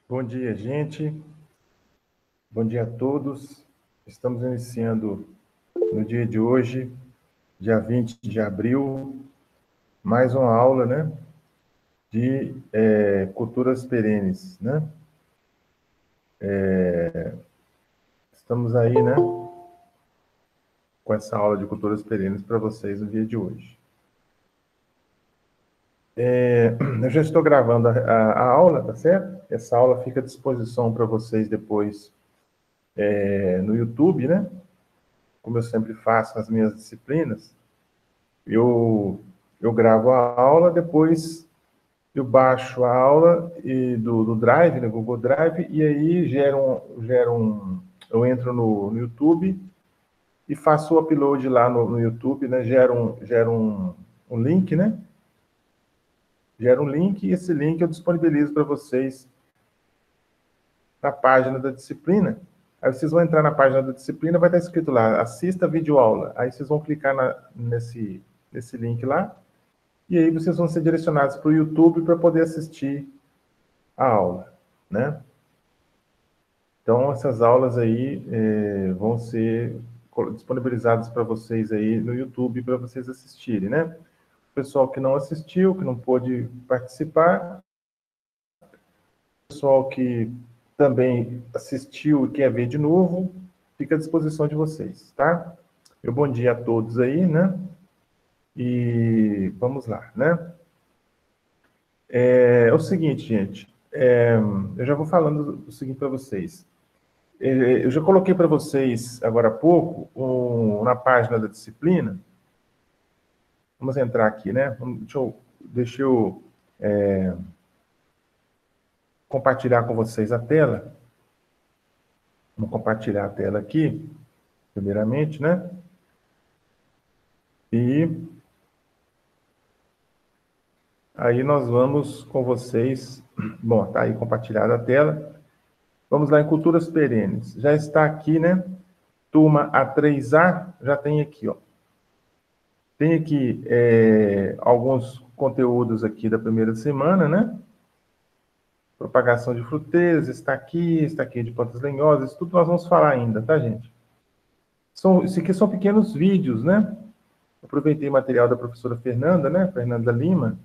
Bom dia, gente. Bom dia a todos. Estamos iniciando no dia de hoje, dia 20 de abril, mais uma aula, né, de culturas perenes, né? Estamos aí, né, com essa aula de culturas perenes para vocês no dia de hoje. Eu já estou gravando a aula, tá certo? Essa aula fica à disposição para vocês depois no YouTube, né? Como eu sempre faço nas minhas disciplinas. Eu gravo a aula, depois eu baixo a aula do Drive, no Google Drive, e aí eu entro no YouTube e faço o upload lá no YouTube, né? Um link, né? Gera um link e esse link eu disponibilizo para vocês na página da disciplina. Aí vocês vão entrar na página da disciplina, vai estar escrito lá, assista a videoaula. Aí vocês vão clicar nesse link lá, e aí vocês vão ser direcionados para o YouTube para poder assistir a aula, né? Então, essas aulas aí vão ser disponibilizadas para vocês aí no YouTube para vocês assistirem, né? O pessoal que não assistiu, que não pôde participar, o pessoal que também assistiu e quer ver de novo, fica à disposição de vocês, tá? Meu bom dia a todos aí, né? E vamos lá, né? É o seguinte, gente, eu já vou falando o seguinte para vocês. Eu já coloquei para vocês, agora há pouco, na página da disciplina. Vamos entrar aqui, né? Deixa eu compartilhar com vocês a tela. Vamos compartilhar a tela aqui, primeiramente, né? E aí nós vamos com vocês. Bom, tá aí compartilhada a tela. Vamos lá em culturas perenes. Já está aqui, né? Turma A3A, já tem aqui, ó. Tem aqui alguns conteúdos aqui da primeira semana, né? Propagação de fruteiras, está aqui de plantas lenhosas, tudo nós vamos falar ainda, tá, gente? Isso aqui são pequenos vídeos, né? Aproveitei o material da professora Fernanda, né? Fernanda Lima,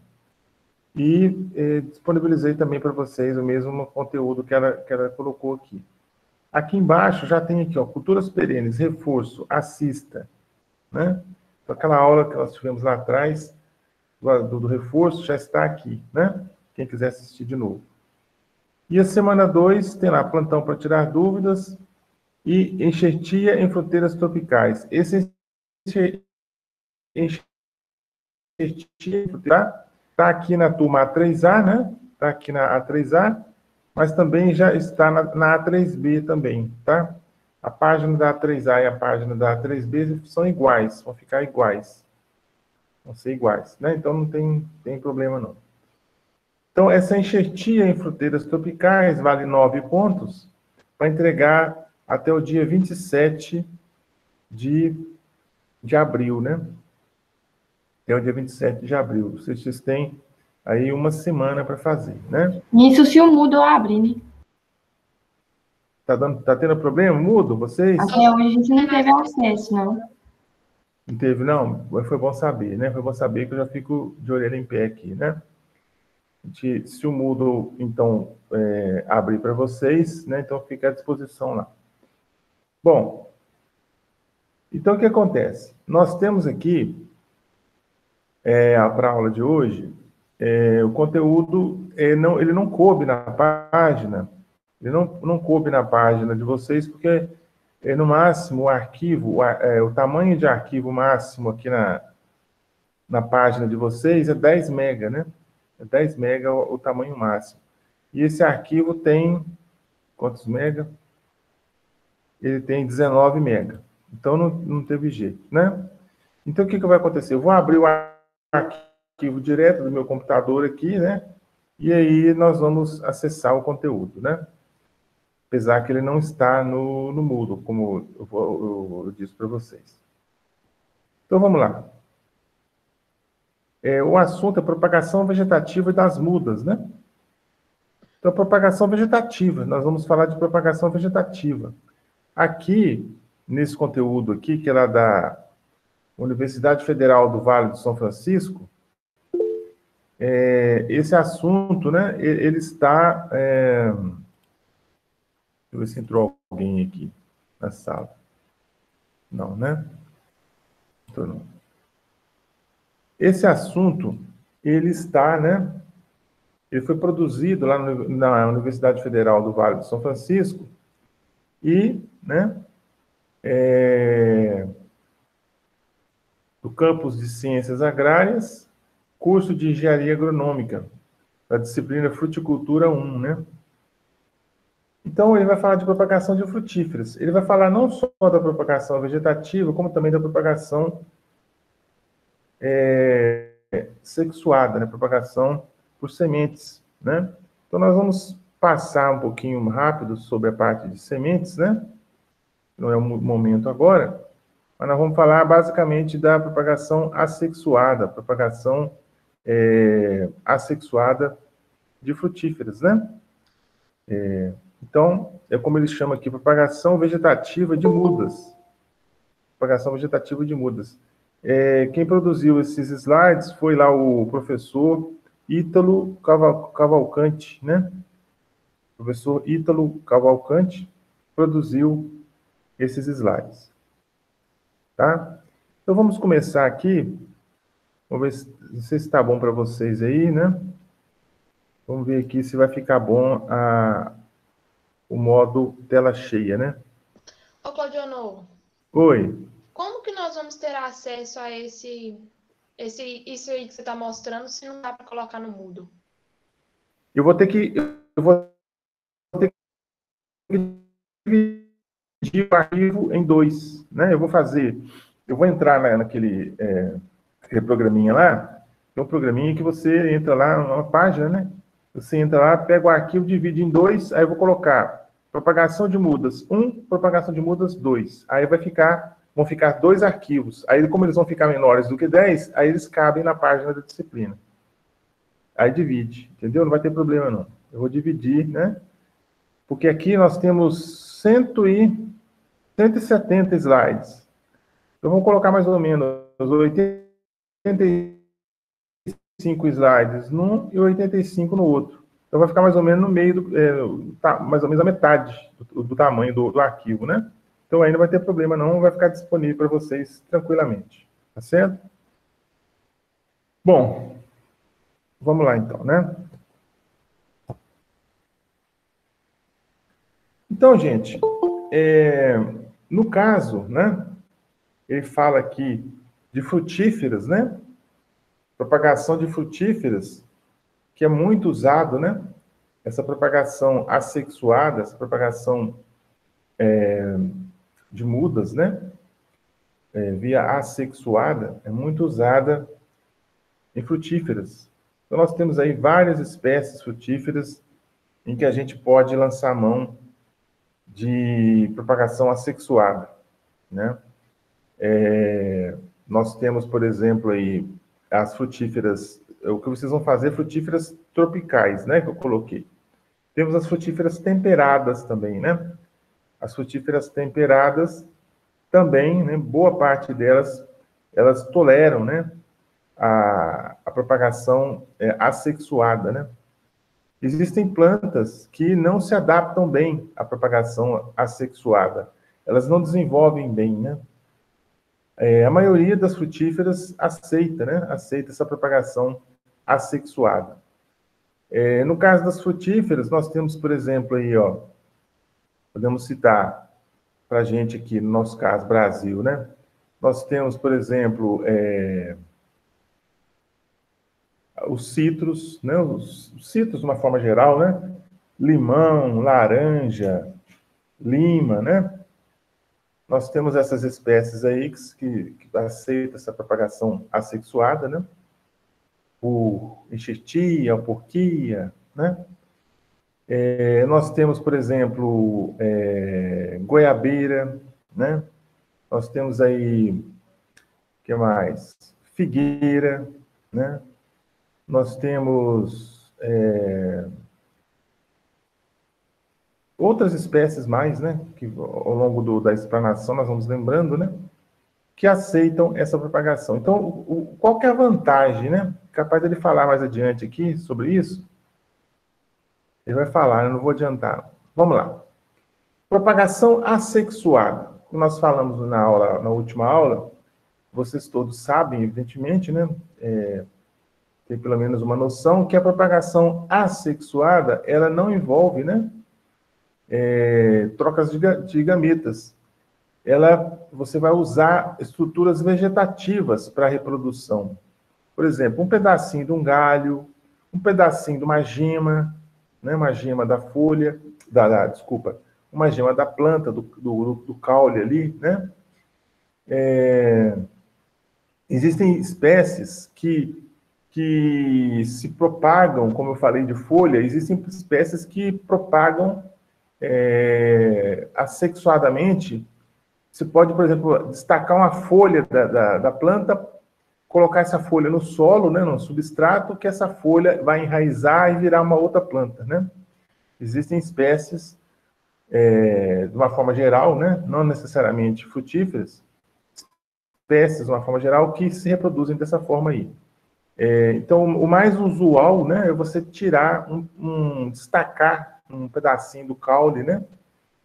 e disponibilizei também para vocês o mesmo conteúdo que ela colocou aqui. Aqui embaixo já tem aqui, ó, culturas perenes, reforço, assista, né? Então, aquela aula que nós tivemos lá atrás, do reforço, já está aqui, né? Quem quiser assistir de novo. E a semana 2 tem lá plantão para tirar dúvidas e enxertia em fronteiras tropicais. Esse enxertia tá aqui na turma A3A, né? Está aqui na A3A, mas também já está na A3B também, tá? A página da A3A e a página da A3B são iguais, vão ficar iguais. Vão ser iguais, né? Então não tem problema não. Então, essa enxertia em fruteiras tropicais vale 9 pontos para entregar até o dia 27 de abril, né? Até o dia 27 de abril. Vocês têm aí uma semana para fazer, né? Isso se o mudo abre, né? Tá tendo problema? Mudo vocês? Até hoje a gente não teve acesso, não. Não teve, não? Foi bom saber, né? Foi bom saber que eu já fico de orelha em pé aqui, né? Se o Moodle, então, abrir para vocês, né? Então, fica à disposição lá. Bom, então, o que acontece? Nós temos aqui, para a aula de hoje, o conteúdo, ele não coube na página, ele não coube na página de vocês, porque, no máximo, o arquivo, o tamanho de arquivo máximo aqui na página de vocês é 10 mega, né? É 10 mega o tamanho máximo. E esse arquivo tem, quantos mega? Ele tem 19 mega. Então, não teve jeito, né? Então, o que vai acontecer? Eu vou abrir o arquivo direto do meu computador aqui, né? E aí nós vamos acessar o conteúdo, né? Apesar que ele não está no Moodle, como eu disse para vocês. Então, vamos lá. O assunto é propagação vegetativa das mudas, né? Então, propagação vegetativa. Nós vamos falar de propagação vegetativa. Aqui, nesse conteúdo aqui, que é lá da Universidade Federal do Vale do São Francisco, esse assunto, né, ele está... deixa eu ver se entrou alguém aqui na sala. Não, né? Entrou não. Esse assunto, ele está, né? Ele foi produzido lá na Universidade Federal do Vale do São Francisco e, né, do campus de Ciências Agrárias, curso de Engenharia Agronômica, da disciplina Fruticultura 1, né? Então, ele vai falar de propagação de frutíferas. Ele vai falar não só da propagação vegetativa, como também da propagação sexuada, né? Propagação por sementes, né? Então, nós vamos passar um pouquinho rápido sobre a parte de sementes, né? Não é o momento agora, mas nós vamos falar basicamente da propagação assexuada, propagação assexuada de frutíferas, né? Então, é como eles chamam aqui, propagação vegetativa de mudas. Propagação vegetativa de mudas. Quem produziu esses slides foi lá o professor Ítalo Cavalcante, né? O professor Ítalo Cavalcante produziu esses slides. Tá? Então, vamos começar aqui. Vamos ver se, não sei se está bom para vocês aí, né? Vamos ver aqui se vai ficar bom o modo tela cheia, né? Ô, Claudionor, Oi. como que nós vamos ter acesso a isso aí que você está mostrando se não dá para colocar no mudo? Eu vou ter que dividir o arquivo em dois, né? Eu vou entrar naquele programinha lá, tem um programinha que você entra lá numa página, né? Você entra lá, pega o arquivo, divide em dois, aí eu vou colocar propagação de mudas 1, propagação de mudas 2. Aí vão ficar dois arquivos. Aí, como eles vão ficar menores do que 10, aí eles cabem na página da disciplina. Aí divide, entendeu? Não vai ter problema, não. Eu vou dividir, né? Porque aqui nós temos 170 slides. Então, vamos colocar mais ou menos 85 slides num e 85 no outro. Então, vai ficar mais ou menos no meio, mais ou menos a metade do tamanho do arquivo, né? Então, aí não vai ter problema, não. Vai ficar disponível para vocês tranquilamente. Tá certo? Bom, vamos lá, então, né? Então, gente, no caso, né? Ele fala aqui de frutíferas, né? Propagação de frutíferas, que é muito usado, né? Essa propagação assexuada, essa propagação de mudas, né? Via assexuada, é muito usada em frutíferas. Então, nós temos aí várias espécies frutíferas em que a gente pode lançar mão de propagação assexuada, né? Nós temos, por exemplo, aí as frutíferas, o que vocês vão fazer, frutíferas tropicais, né, que eu coloquei. Temos as frutíferas temperadas também, né? As frutíferas temperadas também, né, boa parte delas, elas toleram, né, a propagação assexuada, né? Existem plantas que não se adaptam bem à propagação assexuada. Elas não desenvolvem bem, né? A maioria das frutíferas aceita, né? Aceita essa propagação assexuada. No caso das frutíferas, nós temos, por exemplo, aí, ó, podemos citar para a gente aqui, no nosso caso, Brasil, né? Nós temos, por exemplo, os citros, né? Os citros, de uma forma geral, né? Limão, laranja, lima, né? Nós temos essas espécies aí que aceitam essa propagação assexuada, né? O enxertia, a porquia, né? Nós temos, por exemplo, goiabeira, né? Nós temos aí, o que mais? Figueira, né? Nós temos outras espécies mais, né, que ao longo da explanação nós vamos lembrando, né, que aceitam essa propagação. Então, qual que é a vantagem, né? Capaz dele falar mais adiante aqui sobre isso. Ele vai falar, eu não vou adiantar. Vamos lá. Propagação assexuada. Como nós falamos na última aula, vocês todos sabem, evidentemente, né? Tem pelo menos uma noção que a propagação assexuada, ela não envolve, né? Trocas de gametas. Você vai usar estruturas vegetativas para a reprodução. Por exemplo, um pedacinho de um galho, um pedacinho de uma gema, né, uma gema da folha, desculpa, uma gema da planta, do caule ali, né? Existem espécies que se propagam, como eu falei de folha, existem espécies que propagam assexuadamente. Você pode, por exemplo, destacar uma folha da planta, colocar essa folha no solo, né, no substrato, que essa folha vai enraizar e virar uma outra planta, né? Existem espécies, de uma forma geral, né, não necessariamente frutíferas, espécies, de uma forma geral, que se reproduzem dessa forma aí. Então, o mais usual, né, é você tirar, destacar um pedacinho do caule, né,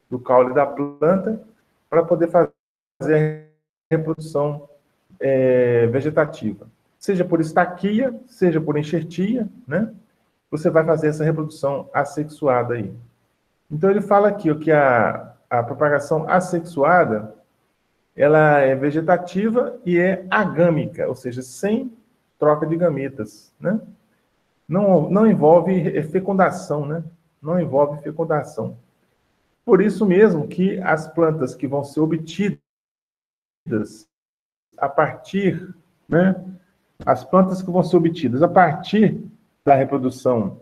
do caule da planta, para poder fazer a reprodução vegetativa. Seja por estaquia, seja por enxertia, né? Você vai fazer essa reprodução assexuada aí. Então, ele fala aqui que a propagação assexuada, ela é vegetativa e é agâmica, ou seja, sem troca de gametas, né? Não envolve fecundação, né? Não envolve fecundação. Por isso mesmo que as plantas que vão ser obtidas a partir, né? As plantas que vão ser obtidas a partir da reprodução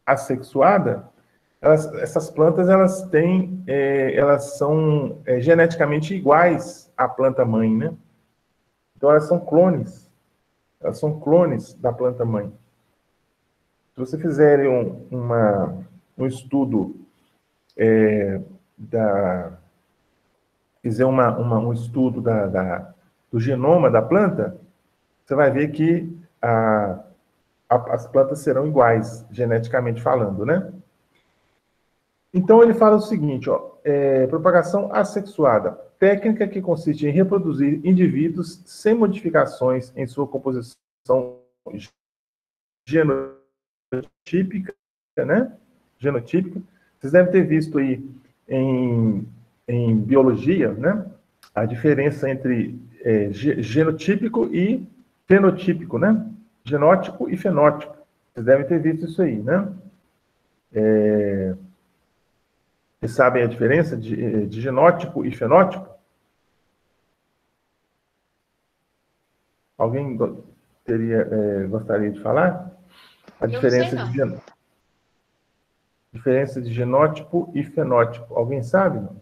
assexuada, essas plantas elas são geneticamente iguais à planta mãe, né? Então elas são clones da planta mãe. Se você fizer um estudo fizer um estudo do genoma da planta, você vai ver que as plantas serão iguais, geneticamente falando, né? Então, ele fala o seguinte, propagação assexuada, técnica que consiste em reproduzir indivíduos sem modificações em sua composição genotípica, né? Genotípica. Vocês devem ter visto aí em biologia, né? A diferença entre genotípico e fenotípico, né? Genótipo e fenótipo. Vocês devem ter visto isso aí, né? Vocês sabem a diferença de genótipo e fenótipo? Alguém gostaria de falar? A diferença diferença de genótipo e fenótipo. Alguém sabe? Não?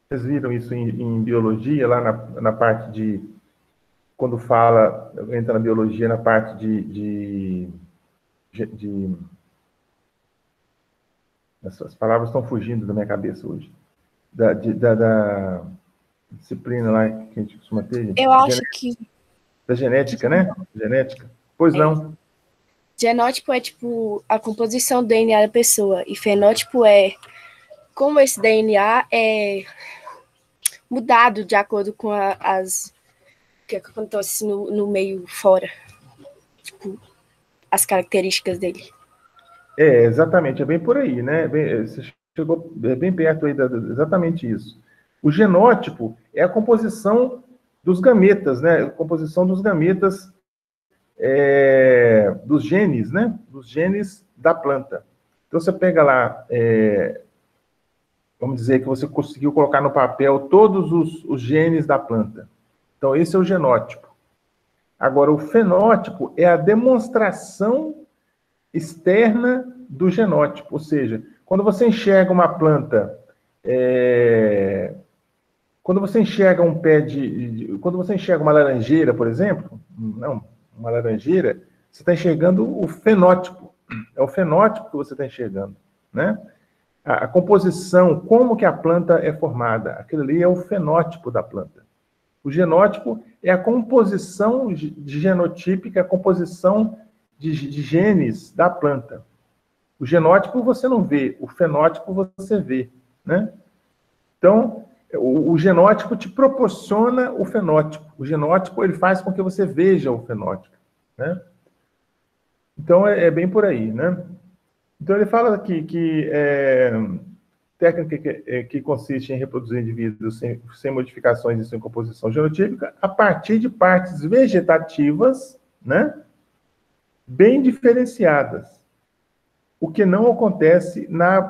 Vocês viram isso em biologia, lá na parte de... Quando entra na biologia, na parte de essas palavras estão fugindo da minha cabeça hoje. Da disciplina lá que a gente costuma ter. Eu acho que... Da genética, né? Genética. Pois não. Genótipo é, tipo, a composição do DNA da pessoa. E fenótipo é como esse DNA é mudado de acordo com o que acontece no meio fora. Tipo, as características dele. Exatamente. É bem por aí, né? Você chegou bem perto aí exatamente isso. O genótipo é a composição dos gametas, né? A composição dos gametas dos genes, né? Dos genes da planta. Então, você pega lá, vamos dizer que você conseguiu colocar no papel todos os genes da planta. Então, esse é o genótipo. Agora, o fenótipo é a demonstração externa do genótipo. Ou seja, quando você enxerga uma planta, quando você enxerga um pé quando você enxerga uma laranjeira, por exemplo, não, uma laranjeira, você está enxergando o fenótipo É o fenótipo que você está enxergando, né? A composição, como que a planta é formada, aquilo ali é o fenótipo da planta. O genótipo é a composição genotípica, a composição de genes da planta. O genótipo você não vê, o fenótipo você vê, né? Então, o genótipo te proporciona o fenótipo. O genótipo, ele faz com que você veja o fenótipo, né? Então, é bem por aí, né? Então, ele fala aqui que técnica que consiste em reproduzir indivíduos sem modificações e sem composição genotípica a partir de partes vegetativas, né? Bem diferenciadas. O que não acontece na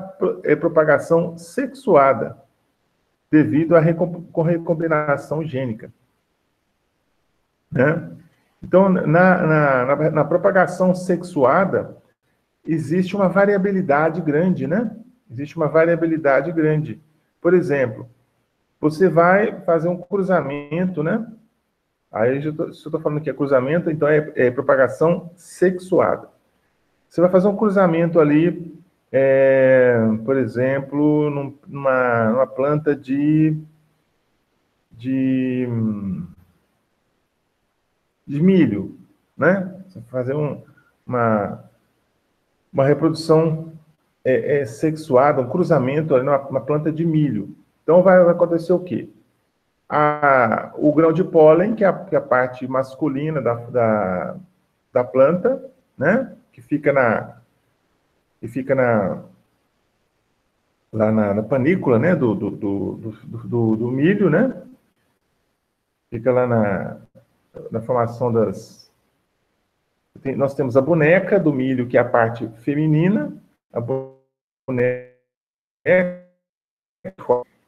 propagação sexuada, devido à recombinação gênica, né? Então, na propagação sexuada, existe uma variabilidade grande, né? Existe uma variabilidade grande. Por exemplo, você vai fazer um cruzamento, né? Aí, se eu estou falando que é cruzamento, então é propagação sexuada. Você vai fazer um cruzamento ali, por exemplo, numa planta de milho, né? Você vai fazer uma reprodução sexuada, um cruzamento ali numa planta de milho. Então, vai acontecer o quê? O grão de pólen, que é a parte masculina da planta, né? Que fica lá na panícula, né? Do milho, né? Fica lá na formação nós temos a boneca do milho, que é a parte feminina, a boneca,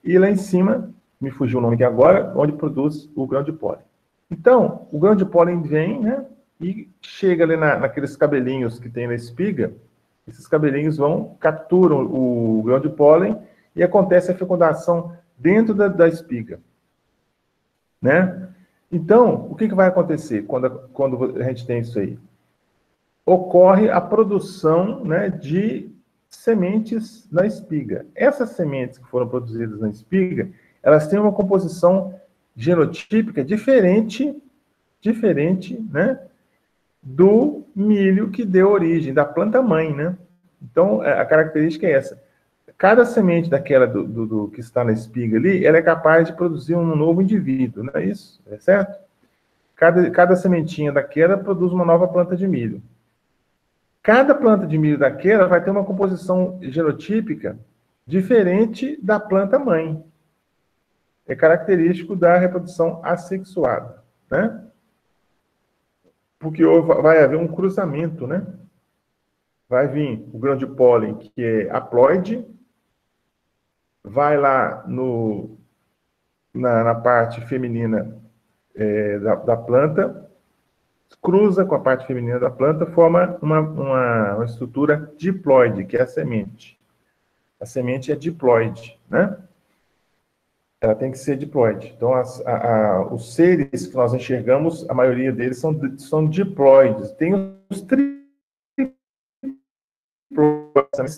e lá em cima, me fugiu o nome aqui agora, onde produz o grão de pólen. Então, o grão de pólen vem, né, e chega ali naqueles cabelinhos que tem na espiga, esses cabelinhos capturam o grão de pólen e acontece a fecundação dentro da espiga, né? Então, o que vai acontecer quando a gente tem isso aí? Ocorre a produção, né, de sementes na espiga. Essas sementes que foram produzidas na espiga, elas têm uma composição genotípica diferente, né, do milho que deu origem, da planta mãe, né? Então, a característica é essa. Cada semente daquela do que está na espiga ali, ela é capaz de produzir um novo indivíduo, não é isso? É certo? Cada sementinha daquela produz uma nova planta de milho. Cada planta de milho daquela vai ter uma composição genotípica diferente da planta mãe. É característico da reprodução assexuada, né? Porque vai haver um cruzamento, né? Vai vir o grão de pólen, que é haploide, vai lá na parte feminina da planta, cruza com a parte feminina da planta, forma uma estrutura diploide, que é a semente. A semente é diploide, né? Ela tem que ser diploide. Então, os seres que nós enxergamos, a maioria deles são diploides. Tem os triploides.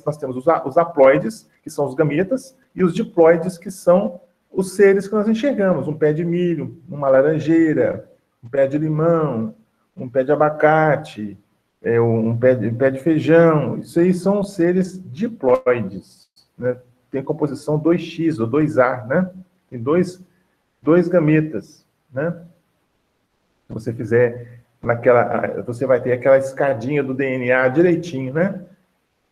Nós temos os haploides, que são os gametas, e os diploides, que são os seres que nós enxergamos. Um pé de milho, uma laranjeira, um pé de limão, um pé de abacate, um pé de feijão. Isso aí são seres diploides, né? Tem composição 2x ou 2A, né? Tem dois gametas, né? Se você fizer você vai ter aquela escadinha do DNA direitinho, né?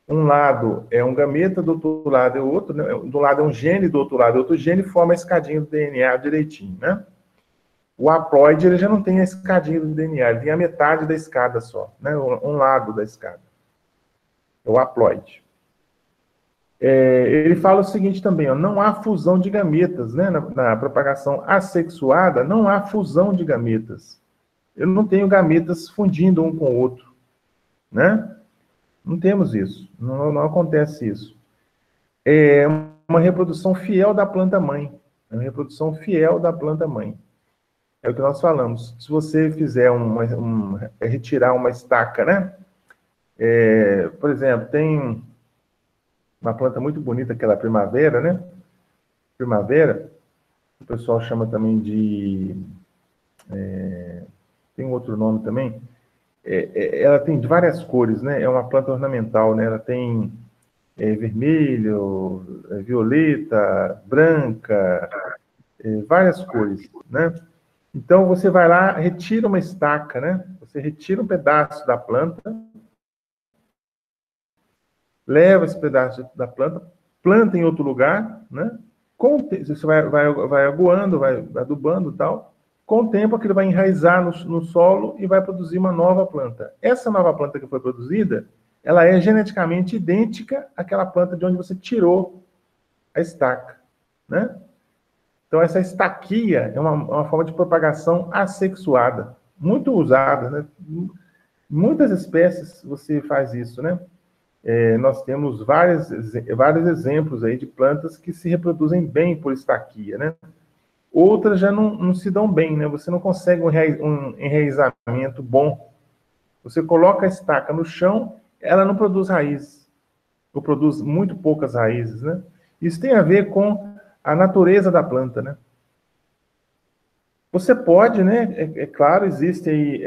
Um lado é um gameta, do outro lado é o outro, né? Do lado é um gene, do outro lado é outro gene, forma a escadinha do DNA direitinho, né? O haploide, ele já não tem a escadinha do DNA, ele tem a metade da escada só, né? Um lado da escada. É o haploide. Ele fala o seguinte também, ó, não há fusão de gametas, né? Na propagação assexuada, não há fusão de gametas. Eu não tenho gametas fundindo um com o outro, né? Não temos isso, não acontece isso. É uma reprodução fiel da planta-mãe. É uma reprodução fiel da planta-mãe. É o que nós falamos. Se você fizer retirar uma estaca, né? Por exemplo, tem uma planta muito bonita, aquela primavera, né? Primavera, o pessoal chama também de... tem um outro nome também. Ela tem de várias cores, né? É uma planta ornamental, né? Ela tem vermelho, violeta, branca, várias cores, né? Então, você vai lá, retira uma estaca, né? Você retira um pedaço da planta, leva esse pedaço da planta, planta em outro lugar, né? Você vai aguando, vai adubando e tal. Com o tempo, aquilo vai enraizar no solo e vai produzir uma nova planta. Essa nova planta que foi produzida, ela é geneticamente idêntica àquela planta de onde você tirou a estaca, né? Então, essa estaquia é uma forma de propagação assexuada, muito usada, né? Muitas espécies você faz isso, né? Nós temos vários exemplos aí de plantas que se reproduzem bem por estaquia, né? Outras já não se dão bem, né? Você não consegue um enraizamento bom. Você coloca a estaca no chão, ela não produz raízes, ou produz muito poucas raízes, né? Isso tem a ver com a natureza da planta, né? Você pode, né? Claro, existem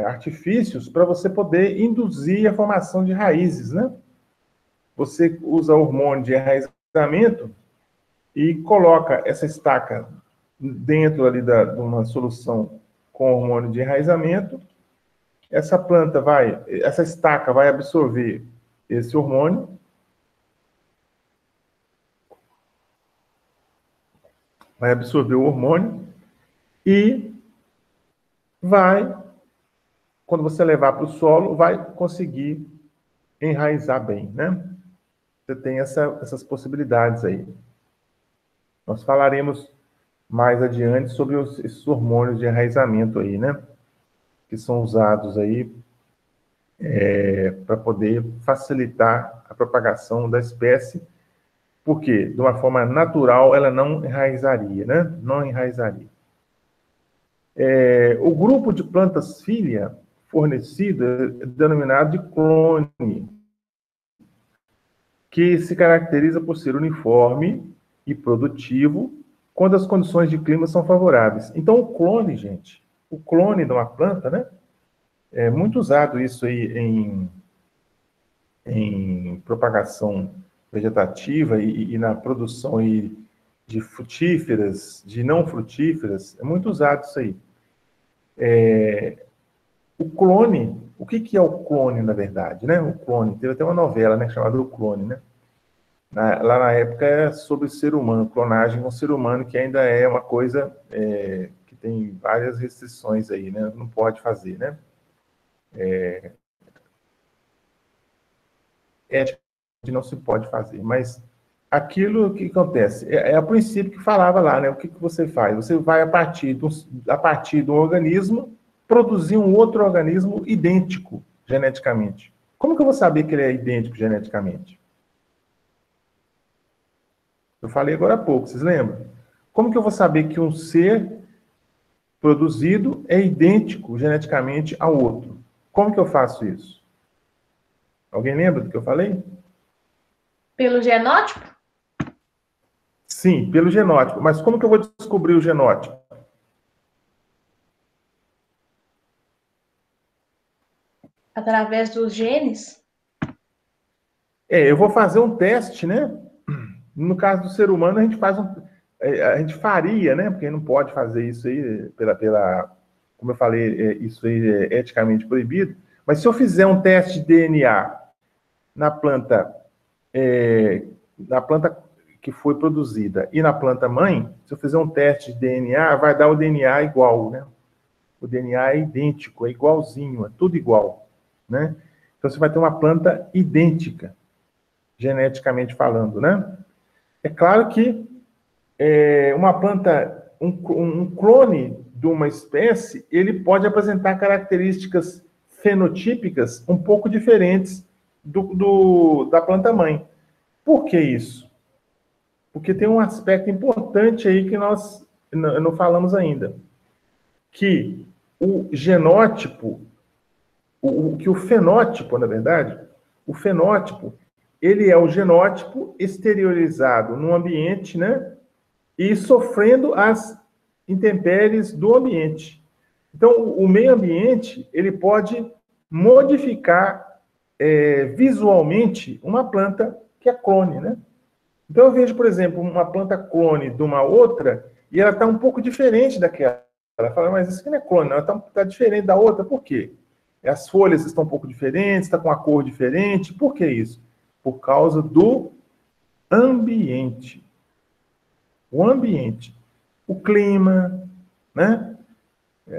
artifícios para você poder induzir a formação de raízes, né? Você usa hormônio de enraizamento e coloca essa estaca dentro ali de uma solução com hormônio de enraizamento. Essa estaca vai absorver esse hormônio. Vai absorver o hormônio e quando você levar para o solo, vai conseguir enraizar bem, né? Você tem essas possibilidades aí. Nós falaremos mais adiante sobre esses hormônios de enraizamento aí, né? Que são usados aí para poder facilitar a propagação da espécie, porque, de uma forma natural, ela não enraizaria, né? Não enraizaria. O grupo de plantas filha fornecido é denominado de clone, que se caracteriza por ser uniforme e produtivo quando as condições de clima são favoráveis. Então, o clone, gente, o clone de uma planta, né? É muito usado isso aí em propagação vegetativa e na produção aí de frutíferas, de não frutíferas. É muito usado isso aí. O clone, o que é o clone, na verdade, né? O clone, teve até uma novela, né, chamada O Clone, né? Lá na época é sobre ser humano, clonagem com ser humano, que ainda é uma coisa que tem várias restrições aí, né? Não pode fazer, né? Ética não se pode fazer, mas aquilo que acontece, a princípio que falava lá, né? O que você faz? Você vai, a partir do organismo, produzir um outro organismo idêntico geneticamente. Como que eu vou saber que ele é idêntico geneticamente? Eu falei agora há pouco, vocês lembram? Como que eu vou saber que um ser produzido é idêntico geneticamente ao outro? Como que eu faço isso? Alguém lembra do que eu falei? Pelo genótipo? Sim, pelo genótipo. Mas como que eu vou descobrir o genótipo? Através dos genes? Eu vou fazer um teste, né? No caso do ser humano, a gente faria, né? Porque não pode fazer isso aí como eu falei, isso aí é eticamente proibido. Mas se eu fizer um teste de DNA na planta que foi produzida e na planta mãe, se eu fizer um teste de DNA, vai dar o DNA igual, né? O DNA é idêntico, é igualzinho, é tudo igual, né? Então você vai ter uma planta idêntica, geneticamente falando, né? É claro que uma planta, um clone de uma espécie, ele pode apresentar características fenotípicas um pouco diferentes da planta mãe. Por que isso? Porque tem um aspecto importante aí que nós não falamos ainda, que o genótipo que o fenótipo, na verdade, o fenótipo, ele é o genótipo exteriorizado no ambiente, né? E sofrendo as intempéries do ambiente. Então, o meio ambiente, ele pode modificar visualmente uma planta que é clone, né? Então, eu vejo, por exemplo, uma planta clone de uma outra e ela está um pouco diferente daquela. Ela fala, mas isso aqui não é clone, não, ela está diferente da outra. Por quê? As folhas estão um pouco diferentes, está com uma cor diferente. Por que isso? Por causa do ambiente. O ambiente. O clima, né?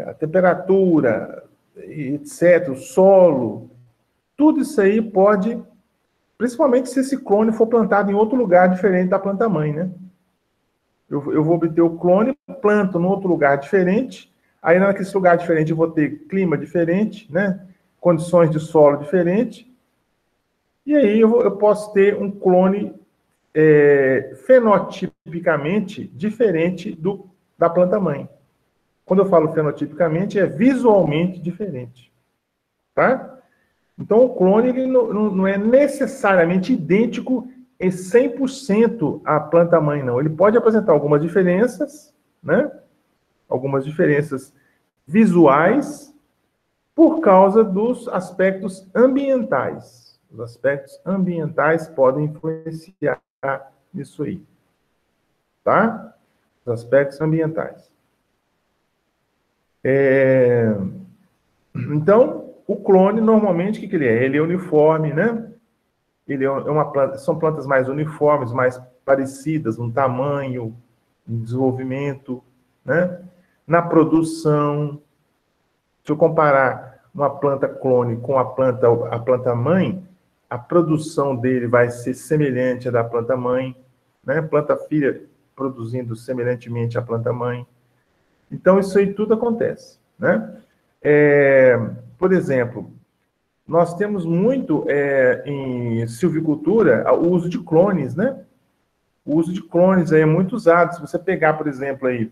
A temperatura, etc., o solo. Tudo isso aí pode, principalmente se esse clone for plantado em outro lugar diferente da planta-mãe, né? Eu vou obter o clone, planto em outro lugar diferente, aí naquele lugar diferente eu vou ter clima diferente, né? Condições de solo diferentes, e aí eu posso ter um clone fenotipicamente diferente da planta-mãe. Quando eu falo fenotipicamente, é visualmente diferente, tá? Então, o clone ele não é necessariamente idêntico em 100% à planta-mãe, não. Ele pode apresentar algumas diferenças, né? Algumas diferenças visuais por causa dos aspectos ambientais. Os aspectos ambientais podem influenciar nisso aí, tá? Os aspectos ambientais. Então, o clone, normalmente, o que ele é? Ele é uniforme, né? Ele é uma planta, são plantas mais uniformes, mais parecidas no tamanho, no desenvolvimento, né? Na produção. Se eu comparar uma planta clone com a planta mãe, a produção dele vai ser semelhante à da planta mãe, né? Planta filha produzindo semelhantemente à planta mãe. Então, isso aí tudo acontece, né? Por exemplo, nós temos muito em silvicultura o uso de clones, né? O uso de clones aí é muito usado. Se você pegar, por exemplo, aí,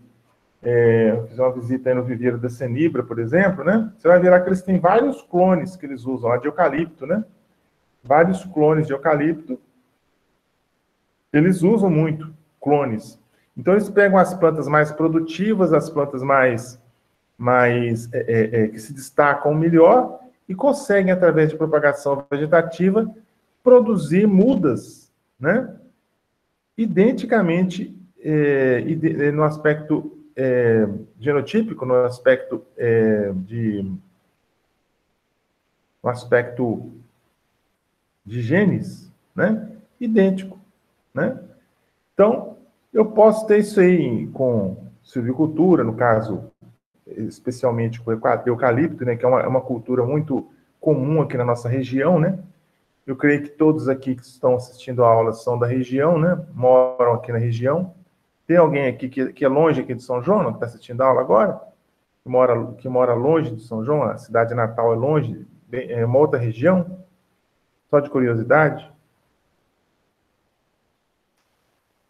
fizer uma visita aí no viveiro da Senibra, por exemplo, né? Você vai ver que eles têm vários clones que eles usam lá de eucalipto, né? Vários clones de eucalipto. Eles usam muito clones. Então, eles pegam as plantas mais produtivas, as plantas que se destacam melhor e conseguem, através de propagação vegetativa, produzir mudas, né? Identicamente no aspecto genotípico, no aspecto de genes, né? Idêntico, né? Então, eu posso ter isso aí com silvicultura, no caso, especialmente com eucalipto, né, que é uma cultura muito comum aqui na nossa região, né? Eu creio que todos aqui que estão assistindo a aula são da região, né? Moram aqui na região. Tem alguém aqui que é longe aqui de São João, que está assistindo a aula agora? Que mora longe de São João? A cidade natal é longe? É uma outra região? Só de curiosidade?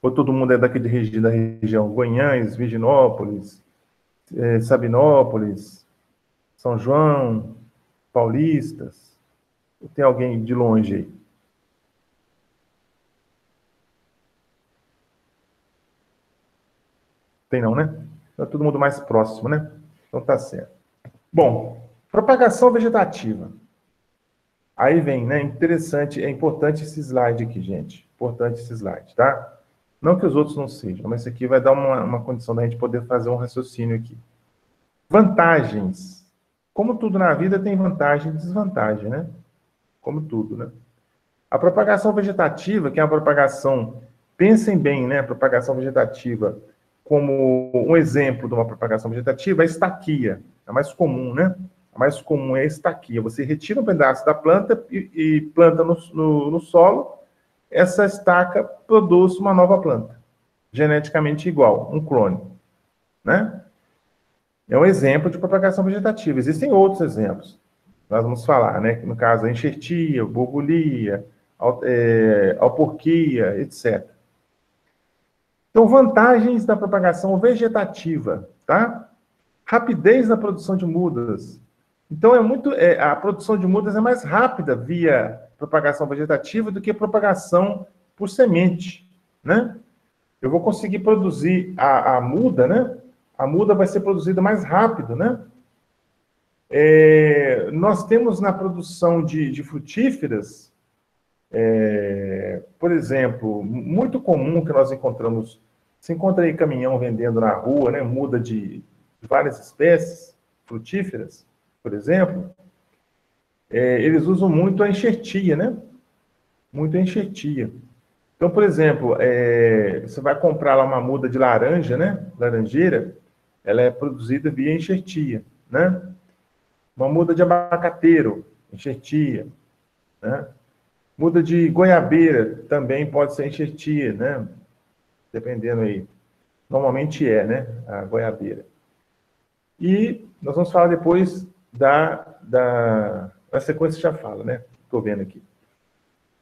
Ou todo mundo é daqui da região? Guanhães, Virginópolis, Sabinópolis, São João, Paulistas? Ou tem alguém de longe aí? Tem não, né? Então, é todo mundo mais próximo, né? Então tá certo. Bom, propagação vegetativa. Aí vem, né? Interessante, é importante esse slide aqui, gente. Importante esse slide, tá? Não que os outros não sejam, mas isso aqui vai dar uma condição da gente poder fazer um raciocínio aqui. Vantagens. Como tudo na vida tem vantagem e desvantagem, né? Como tudo, né? A propagação vegetativa, que é uma propagação, pensem bem, né? A propagação vegetativa, como um exemplo de uma propagação vegetativa, é a estaquia. É a mais comum, né? A mais comum é a estaquia. Você retira um pedaço da planta e planta no solo, essa estaca produz uma nova planta, geneticamente igual, um clone, né? É um exemplo de propagação vegetativa. Existem outros exemplos. Nós vamos falar, né? No caso, a enxertia, bobulia, alporquia, etc. Então, vantagens da propagação vegetativa, tá? Rapidez na produção de mudas. Então, a produção de mudas é mais rápida via propagação vegetativa do que propagação por semente, né? Eu vou conseguir produzir a muda, né? A muda vai ser produzida mais rápido, né? Nós temos na produção de frutíferas, por exemplo, muito comum que nós encontramos, você encontra aí caminhão vendendo na rua, né? Muda de várias espécies frutíferas, por exemplo, eles usam muito a enxertia, né? Muito a enxertia. Então, por exemplo, você vai comprar lá uma muda de laranja, né? Laranjeira, ela é produzida via enxertia, né? Uma muda de abacateiro, enxertia, né? Muda de goiabeira também pode ser enxertia, né? Dependendo aí. Normalmente né? A goiabeira. E nós vamos falar depois na sequência já fala, né? Estou vendo aqui.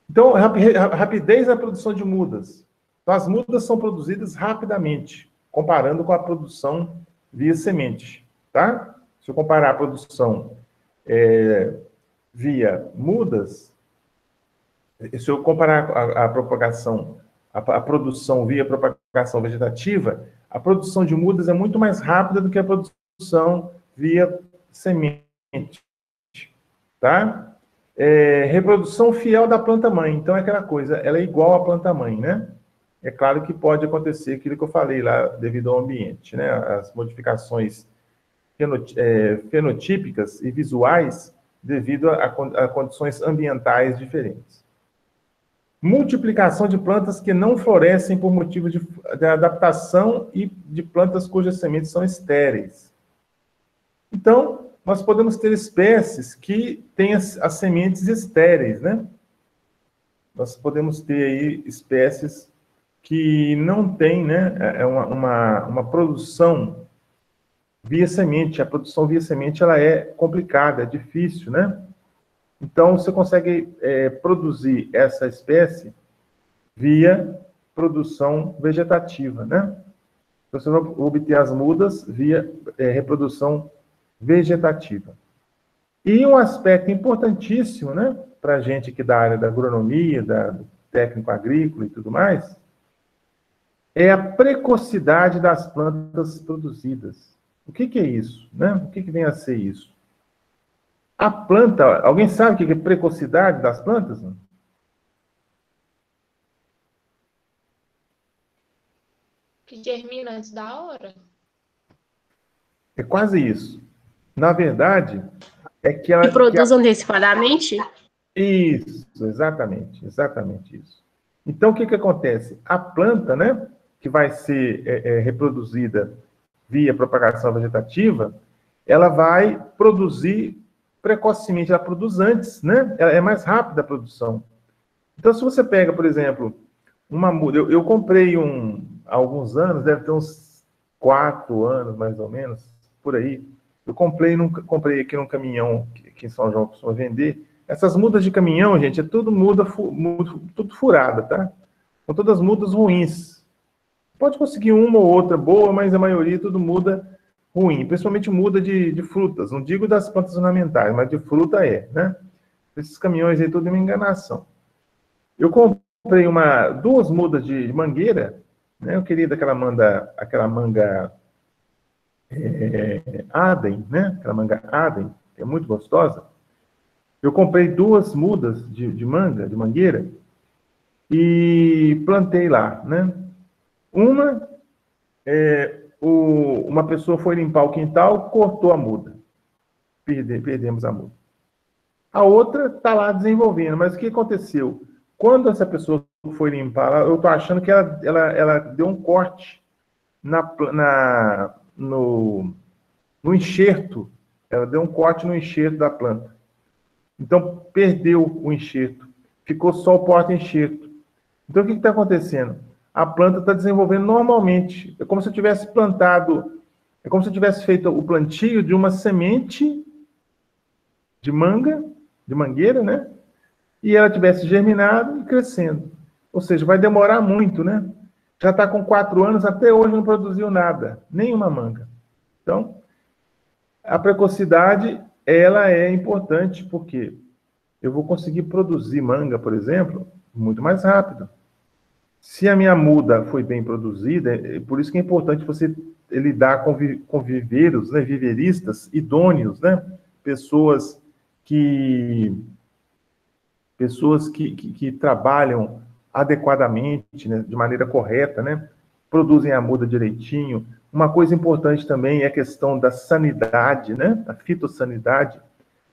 Então, rapidez na produção de mudas. Então, as mudas são produzidas rapidamente, comparando com a produção via semente, tá? Se eu comparar a produção via mudas, se eu comparar a propagação, a produção via propagação vegetativa, a produção de mudas é muito mais rápida do que a produção via semente, tá? Reprodução fiel da planta-mãe. Então, é aquela coisa, ela é igual à planta-mãe, né? É claro que pode acontecer aquilo que eu falei lá, devido ao ambiente, né? As modificações fenotípicas e visuais devido a condições ambientais diferentes. Multiplicação de plantas que não florescem por motivo de adaptação e de plantas cujas sementes são estéreis. Então, nós podemos ter espécies que têm as sementes estéreis, né? Nós podemos ter aí espécies que não têm, né, uma produção via semente. A produção via semente, ela é complicada, é difícil, né? Então, você consegue produzir essa espécie via produção vegetativa, né? Você vai obter as mudas via reprodução vegetativa. E um aspecto importantíssimo, né, para a gente que da área da agronomia, do técnico agrícola e tudo mais, é a precocidade das plantas produzidas. O que é isso, né? O que vem a ser isso? A planta, alguém sabe o que é precocidade das plantas? Não? Que germina antes da hora? É quase isso. Na verdade, é que ela... E produz antecipadamente? Isso, exatamente isso. Então, o que acontece? A planta, né, que vai ser reproduzida via propagação vegetativa, ela vai produzir precocemente, ela produz antes, né? Ela é mais rápida a produção. Então, se você pega, por exemplo, uma muda... Eu comprei há alguns anos, deve ter uns 4 anos, mais ou menos, por aí. Eu comprei aqui num caminhão, aqui em São João, para vender. Essas mudas de caminhão, gente, é tudo tudo furada, tá? São todas mudas ruins. Pode conseguir uma ou outra boa, mas a maioria tudo muda ruim. Principalmente muda de frutas. Não digo das plantas ornamentais, mas de fruta né? Esses caminhões aí, tudo é uma enganação. Eu comprei 2 mudas de mangueira, né? Eu queria aquela manga Aden, né? Aquela manga Aden, que é muito gostosa. Eu comprei 2 mudas de mangueira, e plantei lá, né? Uma pessoa foi limpar o quintal, cortou a muda. Perdemos a muda. A outra está lá desenvolvendo, mas o que aconteceu? Quando essa pessoa foi limpar, eu estou achando que ela deu um corte no enxerto. Ela deu um corte no enxerto da planta. Então, perdeu o enxerto. Ficou só o porta-enxerto. Então, o que está acontecendo? A planta está desenvolvendo normalmente. É como se eu tivesse plantado... É como se eu tivesse feito o plantio de uma semente de mangueira, né? E ela tivesse germinado e crescendo. Ou seja, vai demorar muito, né? Já está com 4 anos, até hoje não produziu nada. Nenhuma manga. Então, a precocidade ela é importante porque eu vou conseguir produzir manga, por exemplo, muito mais rápido. Se a minha muda foi bem produzida, por isso que é importante você lidar com viveiros, né, viveristas idôneos, né? Pessoas que trabalham adequadamente, né, de maneira correta, né? Produzem a muda direitinho. Uma coisa importante também é a questão da sanidade, né? A fitossanidade.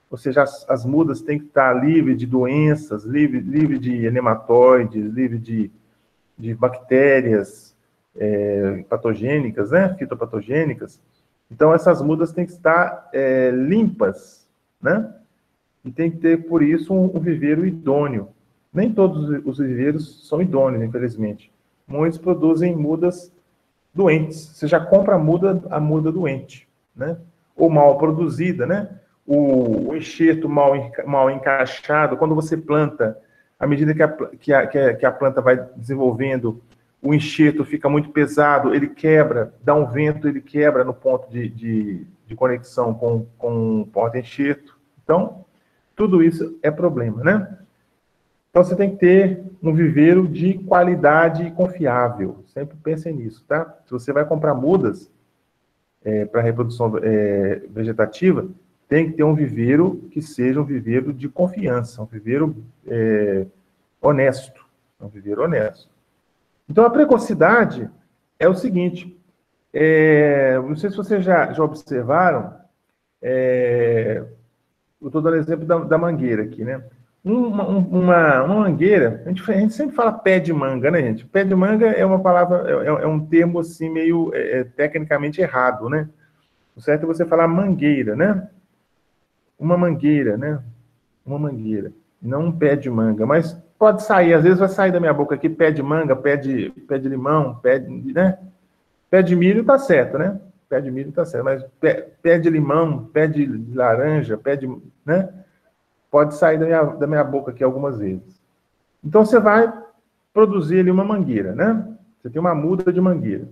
Ou seja, as mudas têm que estar livres de doenças, livre de nematóides, livre de bactérias patogênicas, né? Fitopatogênicas. Então, essas mudas têm que estar limpas, né? E tem que ter, por isso, um viveiro idôneo. Nem todos os viveiros são idôneos, infelizmente. Muitos produzem mudas doentes. Você já compra a muda doente, né? Ou mal produzida, né? O enxerto mal encaixado. Quando você planta, à medida que a planta vai desenvolvendo, o enxerto fica muito pesado, ele quebra, dá um vento, ele quebra no ponto de conexão com o porta-enxerto. Então, tudo isso é problema, né? Então, você tem que ter um viveiro de qualidade confiável. Sempre pensem nisso, tá? Se você vai comprar mudas para reprodução vegetativa, tem que ter um viveiro que seja um viveiro de confiança, um viveiro honesto. Um viveiro honesto. Então, a precocidade é o seguinte, não sei se vocês já observaram, eu estou dando exemplo da mangueira aqui, né? Uma mangueira, a gente sempre fala pé de manga, né, gente? Pé de manga é uma palavra, é um termo assim meio tecnicamente errado, né? O certo é você falar mangueira, né? Uma mangueira, né? Uma mangueira, não um pé de manga, mas pode sair, às vezes vai sair da minha boca aqui pé de manga, pé de limão, né? Pé de milho tá certo, né? Pé de milho tá certo, mas pé de limão, pé de laranja, né? Pode sair da minha boca aqui algumas vezes. Então, você vai produzir ali uma mangueira, né? Você tem uma muda de mangueira.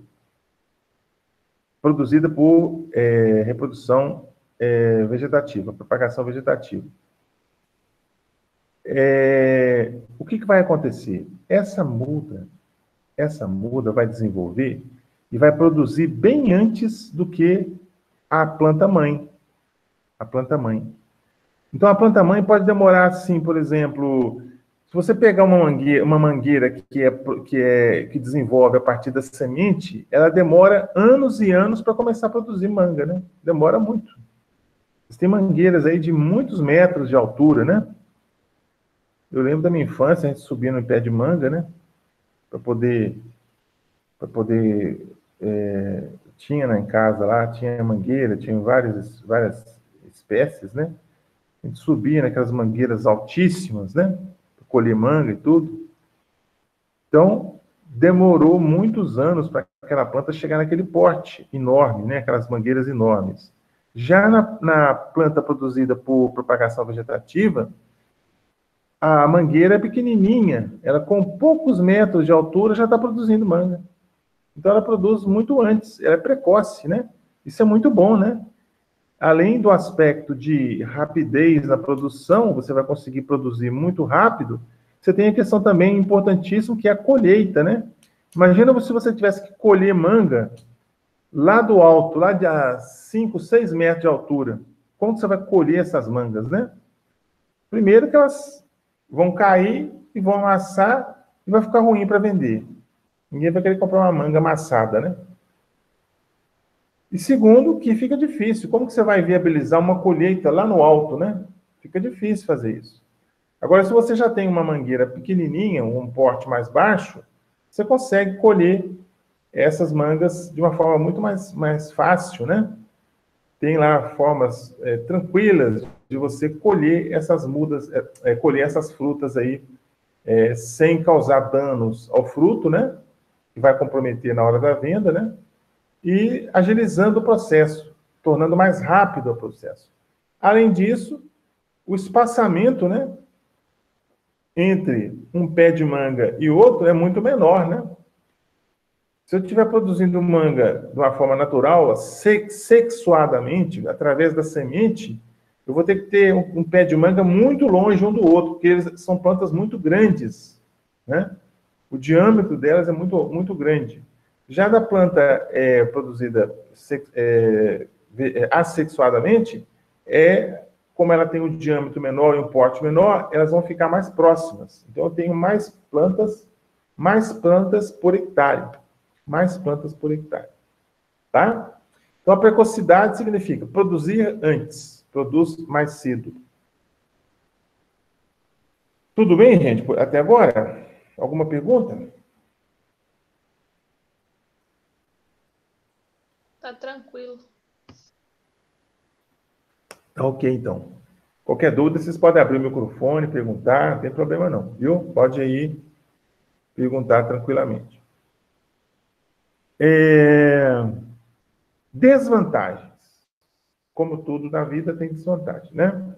Produzida por reprodução vegetativa, propagação vegetativa. O que vai acontecer? Essa muda vai desenvolver e vai produzir bem antes do que a planta-mãe. A planta-mãe. Então, a planta-mãe pode demorar, assim, por exemplo, se você pegar uma mangueira que desenvolve a partir da semente, ela demora anos e anos para começar a produzir manga, né? Demora muito. Tem mangueiras aí de muitos metros de altura, né? Eu lembro da minha infância, a gente subia no pé de manga, né? Para poder tinha lá em casa, lá, tinha mangueira, tinha várias espécies, né? A gente subia naquelas mangueiras altíssimas, né? Para colher manga e tudo. Então, demorou muitos anos para aquela planta chegar naquele porte enorme, né? Aquelas mangueiras enormes. Já na planta produzida por propagação vegetativa, a mangueira é pequenininha. Ela, com poucos metros de altura, já está produzindo manga. Então, ela produz muito antes. Ela é precoce, né? Isso é muito bom, né? Além do aspecto de rapidez na produção, você vai conseguir produzir muito rápido, você tem a questão também importantíssima, que é a colheita, né? Imagina se você tivesse que colher manga lá do alto, lá de 5, 6 metros de altura. Como você vai colher essas mangas, né? Primeiro que elas vão cair e vão amassar e vai ficar ruim para vender. Ninguém vai querer comprar uma manga amassada, né? E segundo, que fica difícil. Como que você vai viabilizar uma colheita lá no alto, né? Fica difícil fazer isso. Agora, se você já tem uma mangueira pequenininha, um porte mais baixo, você consegue colher essas mangas de uma forma muito mais fácil, né? Tem lá formas tranquilas de você colher essas mudas, colher essas frutas aí, sem causar danos ao fruto, né? Que vai comprometer na hora da venda, né? E agilizando o processo, tornando mais rápido o processo. Além disso, o espaçamento, né, entre um pé de manga e outro é muito menor, né? Se eu estiver produzindo manga de uma forma natural, sexuadamente, através da semente, eu vou ter que ter um pé de manga muito longe um do outro, porque eles são plantas muito grandes, né? O diâmetro delas é muito grande. Já da planta produzida assexuadamente, como ela tem um diâmetro menor e um porte menor, elas vão ficar mais próximas. Então, eu tenho mais plantas por hectare. Mais plantas por hectare. Tá? Então, a precocidade significa produzir antes, produz mais cedo. Tudo bem, gente? Até agora? Alguma pergunta? Tá tranquilo. Tá ok, então. Qualquer dúvida, vocês podem abrir o microfone, perguntar, não tem problema não, viu? Pode aí perguntar tranquilamente. Desvantagens. Como tudo na vida tem desvantagem, né?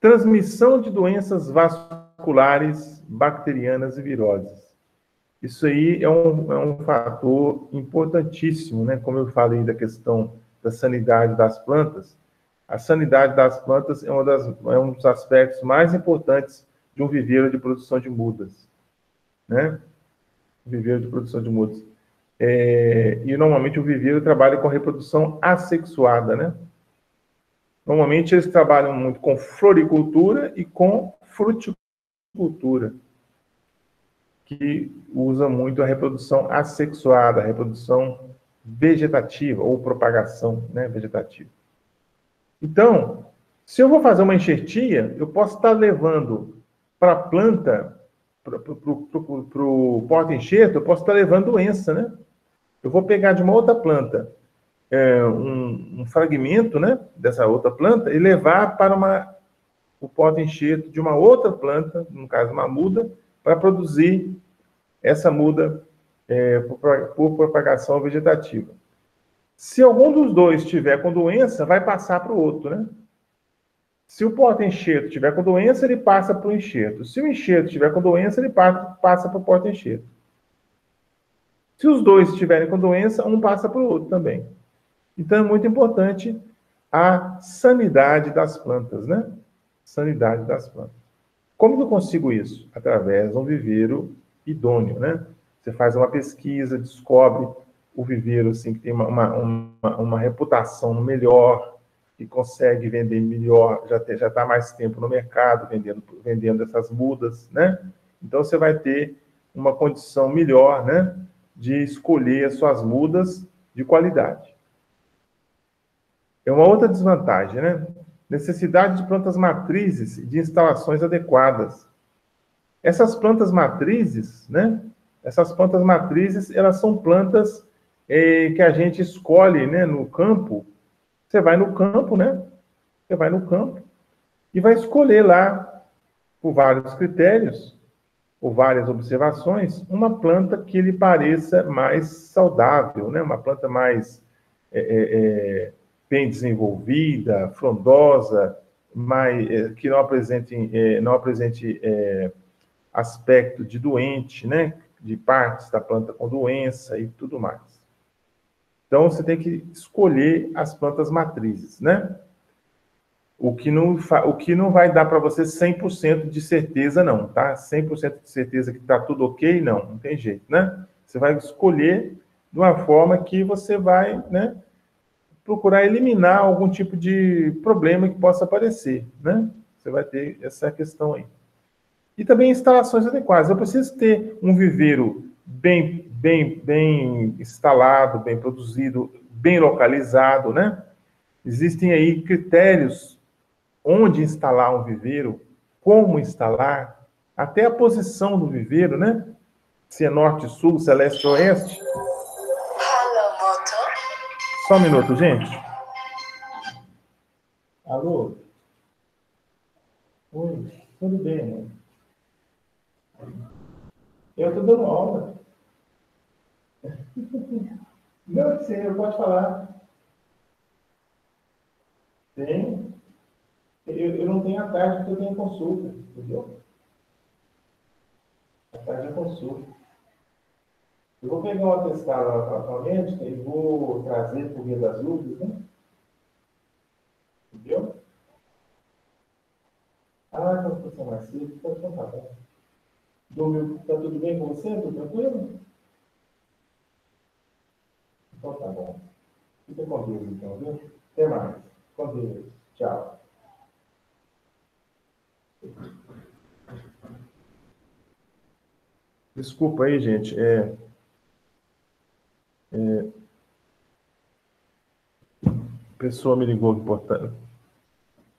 Transmissão de doenças vasculares, bacterianas e viroses. Isso aí é um fator importantíssimo, né? Como eu falei da questão da sanidade das plantas, a sanidade das plantas é um dos aspectos mais importantes de um viveiro de produção de mudas, né? Viveiro de produção de mudas. E normalmente o viveiro trabalha com a reprodução assexuada, né? Normalmente eles trabalham muito com floricultura e com fruticultura, que usa muito a reprodução assexuada, a reprodução vegetativa ou propagação, né, vegetativa. Então, se eu vou fazer uma enxertia, eu posso estar levando para a planta, para o porta-enxerto, eu posso estar levando doença, né? Eu vou pegar de uma outra planta um fragmento, né, dessa outra planta e levar para o porta-enxerto de uma outra planta, no caso uma muda, para produzir essa muda por propagação vegetativa. Se algum dos dois estiver com doença, vai passar para o outro, né? Se o porta-enxerto estiver com doença, ele passa para o enxerto. Se o enxerto estiver com doença, ele passa para o porta-enxerto. Se os dois estiverem com doença, um passa para o outro também. Então, é muito importante a sanidade das plantas, né? Sanidade das plantas. Como que eu consigo isso? Através de um viveiro idôneo, né? Você faz uma pesquisa, descobre o viveiro assim, que tem uma reputação melhor, que consegue vender melhor, já está mais tempo no mercado vendendo essas mudas, né? Então, você vai ter uma condição melhor, né, de escolher as suas mudas de qualidade. É uma outra desvantagem, né? Necessidade de plantas matrizes e de instalações adequadas. Essas plantas matrizes, né? Essas plantas matrizes, elas são plantas que a gente escolhe, né, no campo. Você vai no campo, né? Você vai no campo e vai escolher lá, por vários critérios, por várias observações, uma planta que lhe pareça mais saudável, né? Uma planta mais bem desenvolvida, frondosa, que não apresente aspecto de doente, né? De partes da planta com doença e tudo mais. Então, você tem que escolher as plantas matrizes, né? O que não vai dar para você 100% de certeza, não, tá? 100% de certeza que está tudo ok, não tem jeito, né? Você vai escolher de uma forma que você vai, né, procurar eliminar algum tipo de problema que possa aparecer, né? Você vai ter essa questão aí. E também instalações adequadas. Eu preciso ter um viveiro bem instalado, bem produzido, bem localizado, né? Existem aí critérios onde instalar um viveiro, como instalar, até a posição do viveiro, né? Se é norte-sul, se é leste-oeste. Só um minuto, gente. Alô? Oi, tudo bem, mãe? Eu estou dando aula. Não, você pode falar. Tem. Eu não tenho a tarde porque eu tenho consulta, entendeu? A tarde é consulta. Eu vou pegar um atestado lá para a médica e vou trazer por via das dúvidas, né? Entendeu? Ah, então você mais cedo, então tá bom. Dormiu, tá tudo bem com você? Tudo tranquilo? Então tá bom. Fica com Deus, então, viu? Até mais. Com Deus. Tchau. Desculpa aí, gente. A pessoa me ligou, importante.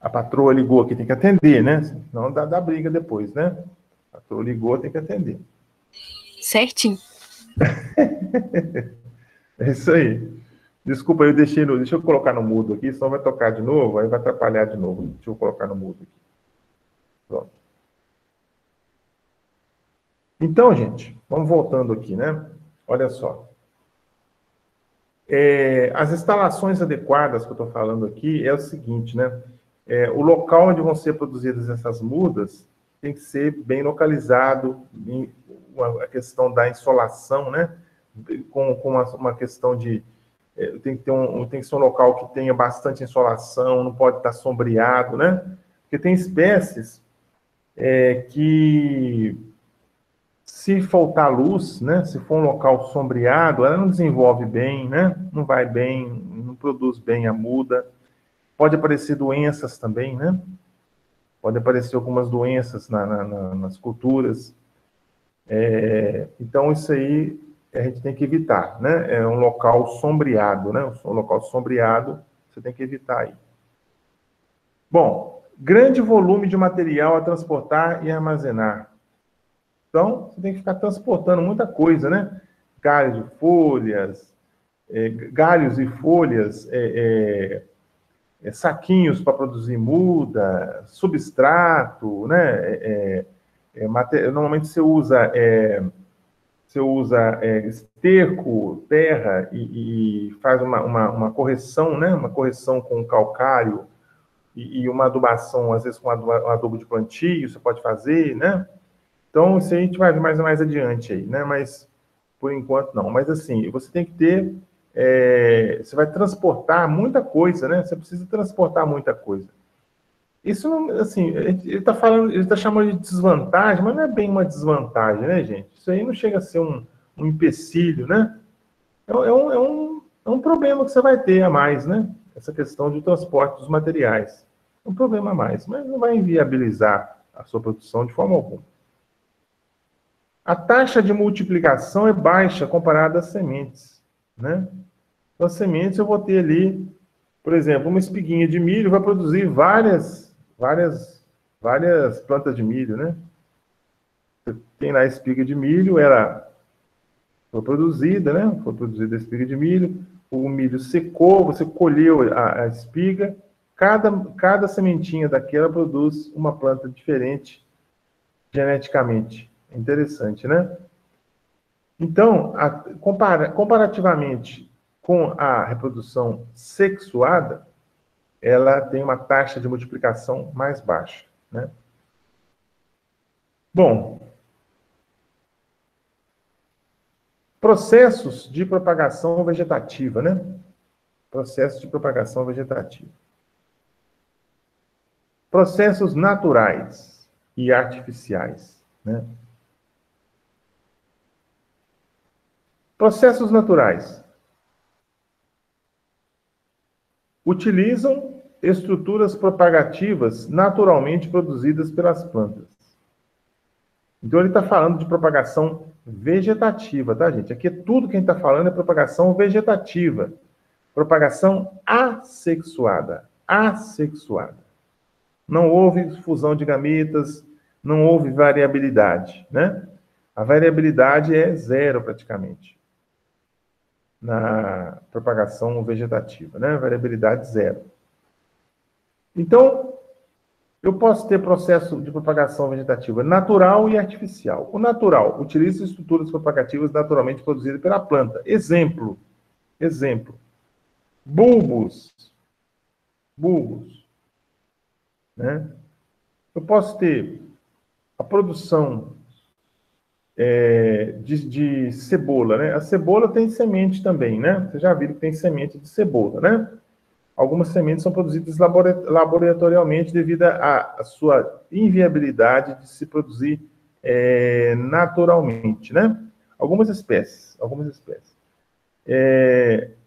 A patroa ligou aqui, tem que atender, né? Senão dá briga depois, né? A patroa ligou, tem que atender. Certinho. É isso aí. Desculpa, eu deixei no... Deixa eu colocar no mudo aqui, senão vai tocar de novo, aí vai atrapalhar de novo. Deixa eu colocar no mudo aqui. Pronto. Então, gente, vamos voltando aqui, né? Olha só. As instalações adequadas que eu estou falando aqui é o seguinte, né? O local onde vão ser produzidas essas mudas tem que ser bem localizado, a questão da insolação, né? Com uma questão de... tem que ser um local que tenha bastante insolação, não pode estar sombreado, né? Porque tem espécies que, se faltar luz, né? Se for um local sombreado, ela não desenvolve bem, né? Não vai bem, não produz bem a muda. Pode aparecer doenças também, né? Pode aparecer algumas doenças nas culturas. Então, isso aí a gente tem que evitar, né? É um local sombreado, né? Um local sombreado, você tem que evitar aí. Bom, grande volume de material a transportar e armazenar. Então, você tem que ficar transportando muita coisa, né? Galhos de folhas, galhos e folhas, saquinhos para produzir muda, substrato, né? Normalmente você usa esterco, terra e faz uma correção, né? Uma correção com calcário e uma adubação, às vezes com um adubo de plantio, você pode fazer, né? Então, isso aí a gente vai ver mais adiante aí, né? Mas, por enquanto, não. Mas, assim, você tem que ter... você vai transportar muita coisa, né? Você precisa transportar muita coisa. Isso, não, assim, ele está chamando de desvantagem, mas não é bem uma desvantagem, né, gente? Isso aí não chega a ser um empecilho, né? É um problema que você vai ter a mais, né? Essa questão de transporte dos materiais. É um problema a mais, mas não vai inviabilizar a sua produção de forma alguma. A taxa de multiplicação é baixa comparada às sementes, né? Então, as sementes eu vou ter ali, por exemplo, uma espiguinha de milho vai produzir várias plantas de milho, né? Você tem lá a espiga de milho, ela foi produzida, né? Foi produzida a espiga de milho, o milho secou, você colheu a espiga, cada sementinha daquela produz uma planta diferente geneticamente. Interessante, né? Então, comparativamente com a reprodução sexuada, ela tem uma taxa de multiplicação mais baixa, né? Bom, processos de propagação vegetativa, né? Processos de propagação vegetativa. Processos naturais e artificiais, né? Processos naturais utilizam estruturas propagativas naturalmente produzidas pelas plantas. Então, ele está falando de propagação vegetativa, tá, gente? Aqui tudo que a gente está falando é propagação vegetativa. Propagação assexuada. Assexuada. Não houve fusão de gametas, não houve variabilidade, né? A variabilidade é zero, praticamente, na propagação vegetativa, né? Variabilidade zero. Então, eu posso ter processo de propagação vegetativa natural e artificial. O natural utiliza estruturas propagativas naturalmente produzidas pela planta. Exemplo. Bulbos. Né? Eu posso ter a produção de cebola, né? A cebola tem semente também, né? Vocês já viram que tem semente de cebola, né? algumas sementes são produzidas laboratorialmente devido à sua inviabilidade de se produzir naturalmente, né? Algumas espécies.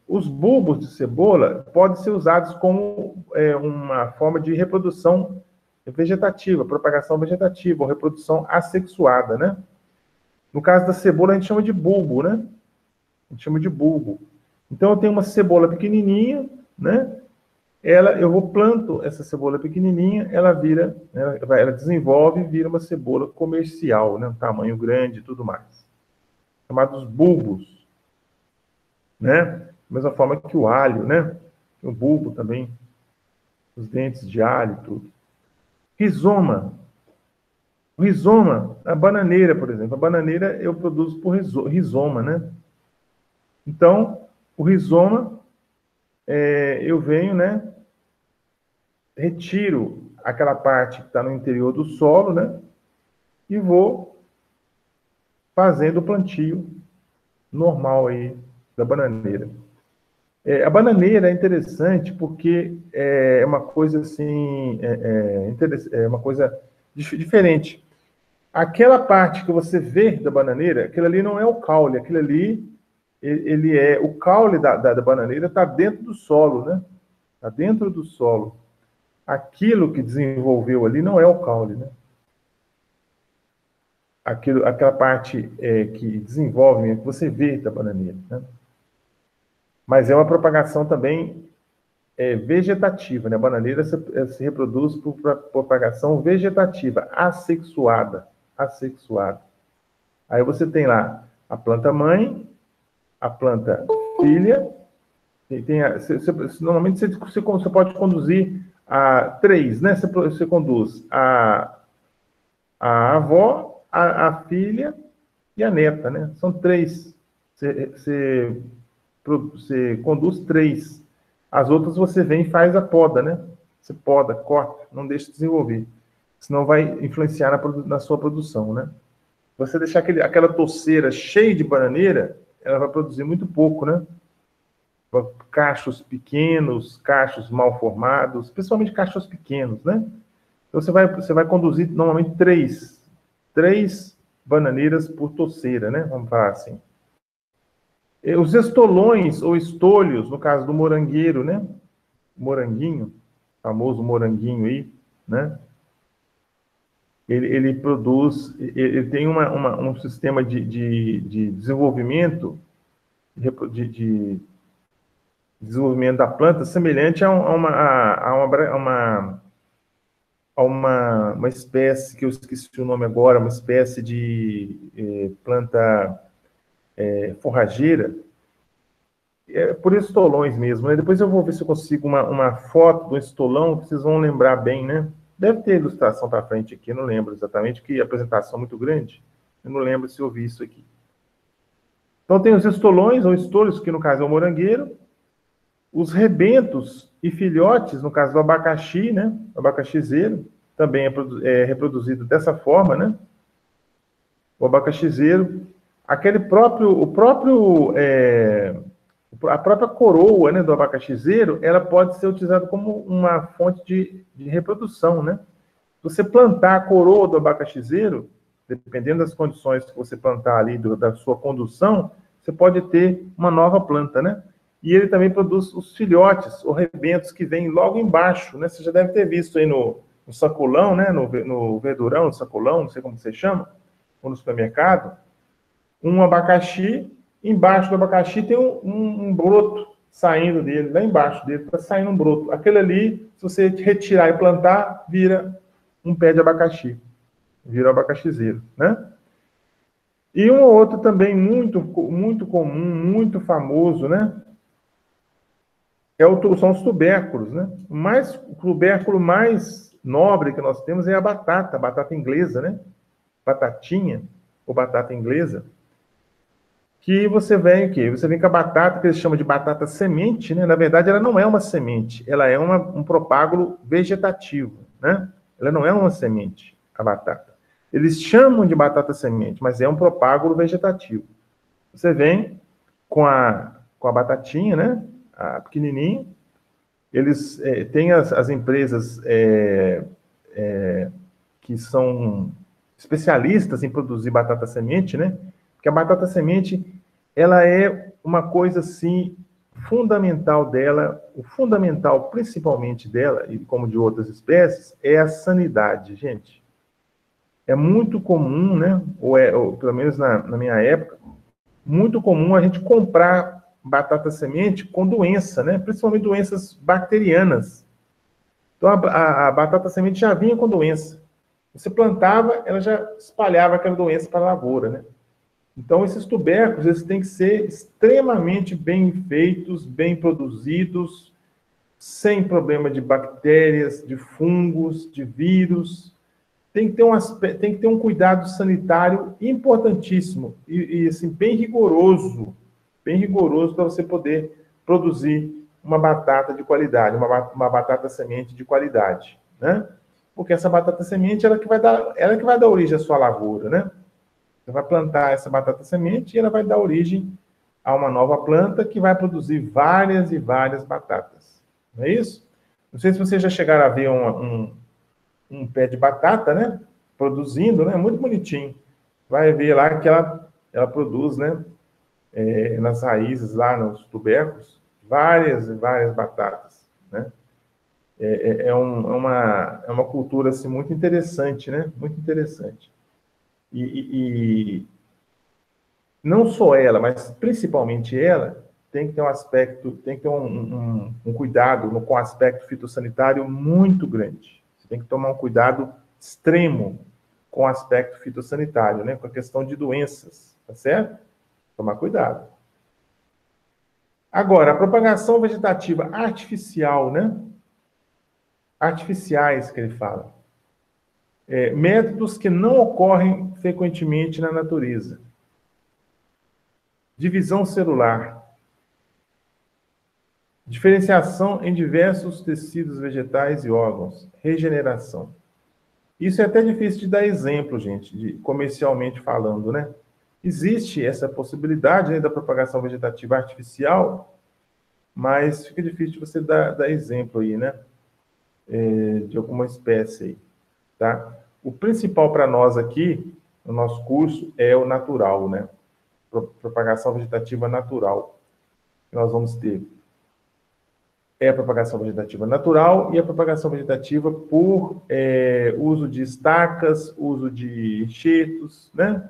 Os bulbos de cebola podem ser usados como uma forma de reprodução vegetativa, propagação vegetativa, ou reprodução assexuada, né? No caso da cebola, a gente chama de bulbo, né? A gente chama de bulbo. Então, eu tenho uma cebola pequenininha, né? Eu planto essa cebola pequenininha, ela desenvolve e vira uma cebola comercial, né? Um tamanho grande e tudo mais. Chamados bulbos, né? Da mesma forma que o alho, né? O bulbo também, os dentes de alho e tudo. Rizoma. O rizoma, a bananeira, por exemplo. A bananeira eu produzo por rizoma, né? Então, o rizoma, eu venho, né? Retiro aquela parte que está no interior do solo, né? E vou fazendo o plantio normal aí da bananeira. A bananeira é interessante porque é uma coisa assim, é uma coisa diferente. Aquela parte que você vê da bananeira, aquilo ali não é o caule, aquilo ali, o caule da bananeira está dentro do solo, né? Está dentro do solo. Aquilo que desenvolveu ali não é o caule, né? Aquela parte que desenvolve, que você vê da bananeira, né? Mas é uma propagação também vegetativa, né? A bananeira se reproduz por propagação vegetativa, assexuada. Aí você tem lá a planta mãe, a planta filha, e normalmente você pode conduzir a 3, né? Você conduz a avó, a filha e a neta, né? São 3. Você conduz 3. As outras você vem e faz a poda, né? Você poda, corta, não deixa desenvolver. Senão vai influenciar na sua produção, né? Você deixar aquela toceira cheia de bananeira, ela vai produzir muito pouco, né? Cachos pequenos, cachos mal formados, principalmente cachos pequenos, né? Então você vai conduzir normalmente 3 bananeiras por toceira, né? Vamos falar assim. Os estolões ou estolhos, no caso do morangueiro, né? Moranguinho, famoso moranguinho aí, né? Ele tem um sistema de desenvolvimento, de desenvolvimento da planta semelhante a uma espécie, que eu esqueci o nome agora, uma espécie de planta forrageira, por estolões mesmo, né? Depois eu vou ver se eu consigo uma foto do estolão, que vocês vão lembrar bem, né? Deve ter ilustração para frente aqui, eu não lembro exatamente, porque a apresentação é muito grande, eu não lembro se eu vi isso aqui. Então tem os estolões, ou estolhos, que no caso é o morangueiro, os rebentos e filhotes, no caso do abacaxi, né? O abacaxizeiro, também é reproduzido dessa forma, né? O abacaxizeiro, a própria coroa, né, do abacaxizeiro, ela pode ser utilizada como uma fonte de reprodução, né? Se você plantar a coroa do abacaxizeiro, dependendo das condições que você plantar ali, da sua condução, você pode ter uma nova planta, né? E ele também produz os filhotes, ou rebentos, que vêm logo embaixo, né? Você já deve ter visto aí no sacolão, né? No verdurão, no sacolão, não sei como você chama, ou no supermercado, um abacaxi. Embaixo do abacaxi tem um broto saindo dele, lá embaixo dele está saindo um broto. Aquele ali, se você retirar e plantar, vira um pé de abacaxi, vira o abacaxizeiro, né? E um outro também muito comum, muito famoso, né? São os tubérculos, né? O tubérculo mais nobre que nós temos é a batata inglesa, né? Batatinha, ou batata inglesa. Que você vem com a batata, que eles chamam de batata semente, né? Na verdade, ela não é uma semente, ela é um propágulo vegetativo, né? Ela não é uma semente, a batata. Eles chamam de batata semente, mas é um propágulo vegetativo. Você vem com a batatinha, né? A pequenininha, eles têm as empresas que são especialistas em produzir batata semente, né? Porque a batata semente, ela é uma coisa, assim, fundamental dela, o fundamental, principalmente dela, e como de outras espécies, é a sanidade, gente. É muito comum, né? Ou pelo menos na minha época, muito comum a gente comprar batata semente com doença, né? Principalmente doenças bacterianas. Então, a batata semente já vinha com doença. Você plantava, ela já espalhava aquela doença para a lavoura, né? Então, esses tubérculos, eles têm que ser extremamente bem feitos, bem produzidos, sem problema de bactérias, de fungos, de vírus. Tem que ter um cuidado sanitário importantíssimo e assim, bem rigoroso para você poder produzir uma batata de qualidade, uma batata semente de qualidade, né? Porque essa batata semente, ela que vai dar origem à sua lavoura, né? Você vai plantar essa batata semente e ela vai dar origem a uma nova planta que vai produzir várias e várias batatas. Não é isso? Não sei se vocês já chegaram a ver um pé de batata, né? Produzindo, né? Muito bonitinho. Vai ver lá que ela produz, né? Nas raízes, lá nos tubérculos, várias e várias batatas, né? É uma cultura, assim, muito interessante, né? Muito interessante. E não só ela, mas principalmente ela, tem que ter um aspecto, tem que ter um cuidado com o aspecto fitossanitário muito grande. Você tem que tomar um cuidado extremo com o aspecto fitossanitário, né? Com a questão de doenças, tá certo? Tomar cuidado. Agora, a propagação vegetativa artificial, né? Artificiais, que ele fala. Métodos que não ocorrem frequentemente na natureza. Divisão celular. Diferenciação em diversos tecidos vegetais e órgãos. Regeneração. Isso é até difícil de dar exemplo, gente, comercialmente falando, né? Existe essa possibilidade, né, da propagação vegetativa artificial, mas fica difícil de você dar exemplo aí, né? De alguma espécie aí, tá? O principal para nós aqui, no nosso curso, é o natural, né? Propagação vegetativa natural que nós vamos ter. É a propagação vegetativa natural e a propagação vegetativa por uso de estacas, uso de enxertos, né?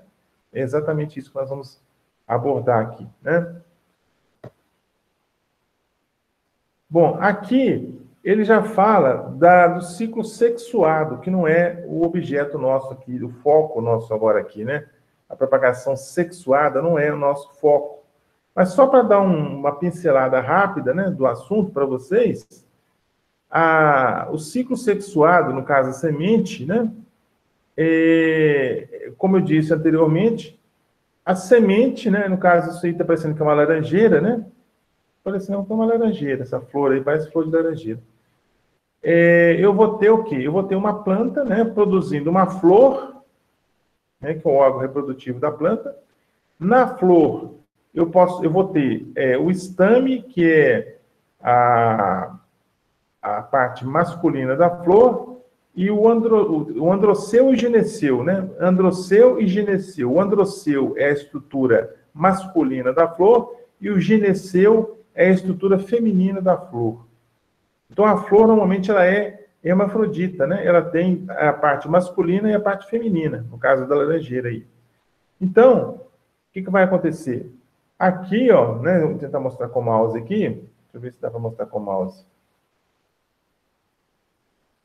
É exatamente isso que nós vamos abordar aqui, né? Bom, aqui ele já fala do ciclo sexuado, que não é o objeto nosso aqui, o foco nosso agora aqui, né? A propagação sexuada não é o nosso foco. Mas só para dar uma pincelada rápida, né, do assunto para vocês, o ciclo sexuado, no caso a semente, né, como eu disse anteriormente, a semente, né, no caso isso aí está parecendo que é uma laranjeira, né? Parecendo que é uma laranjeira, essa flor aí parece flor de laranjeira. Eu vou ter o quê? Eu vou ter uma planta, né, produzindo uma flor, né, que é o órgão reprodutivo da planta. Na flor, eu vou ter o estame, que é a parte masculina da flor, e o androceu e o gineceu, né? Androceu e gineceu. O androceu é a estrutura masculina da flor e o gineceu é a estrutura feminina da flor. Então, a flor, normalmente, ela é hermafrodita, né? Ela tem a parte masculina e a parte feminina, no caso da laranjeira aí. Então, o que vai acontecer? Aqui, ó, né? Vou tentar mostrar com o mouse aqui. Deixa eu ver se dá para mostrar com o mouse.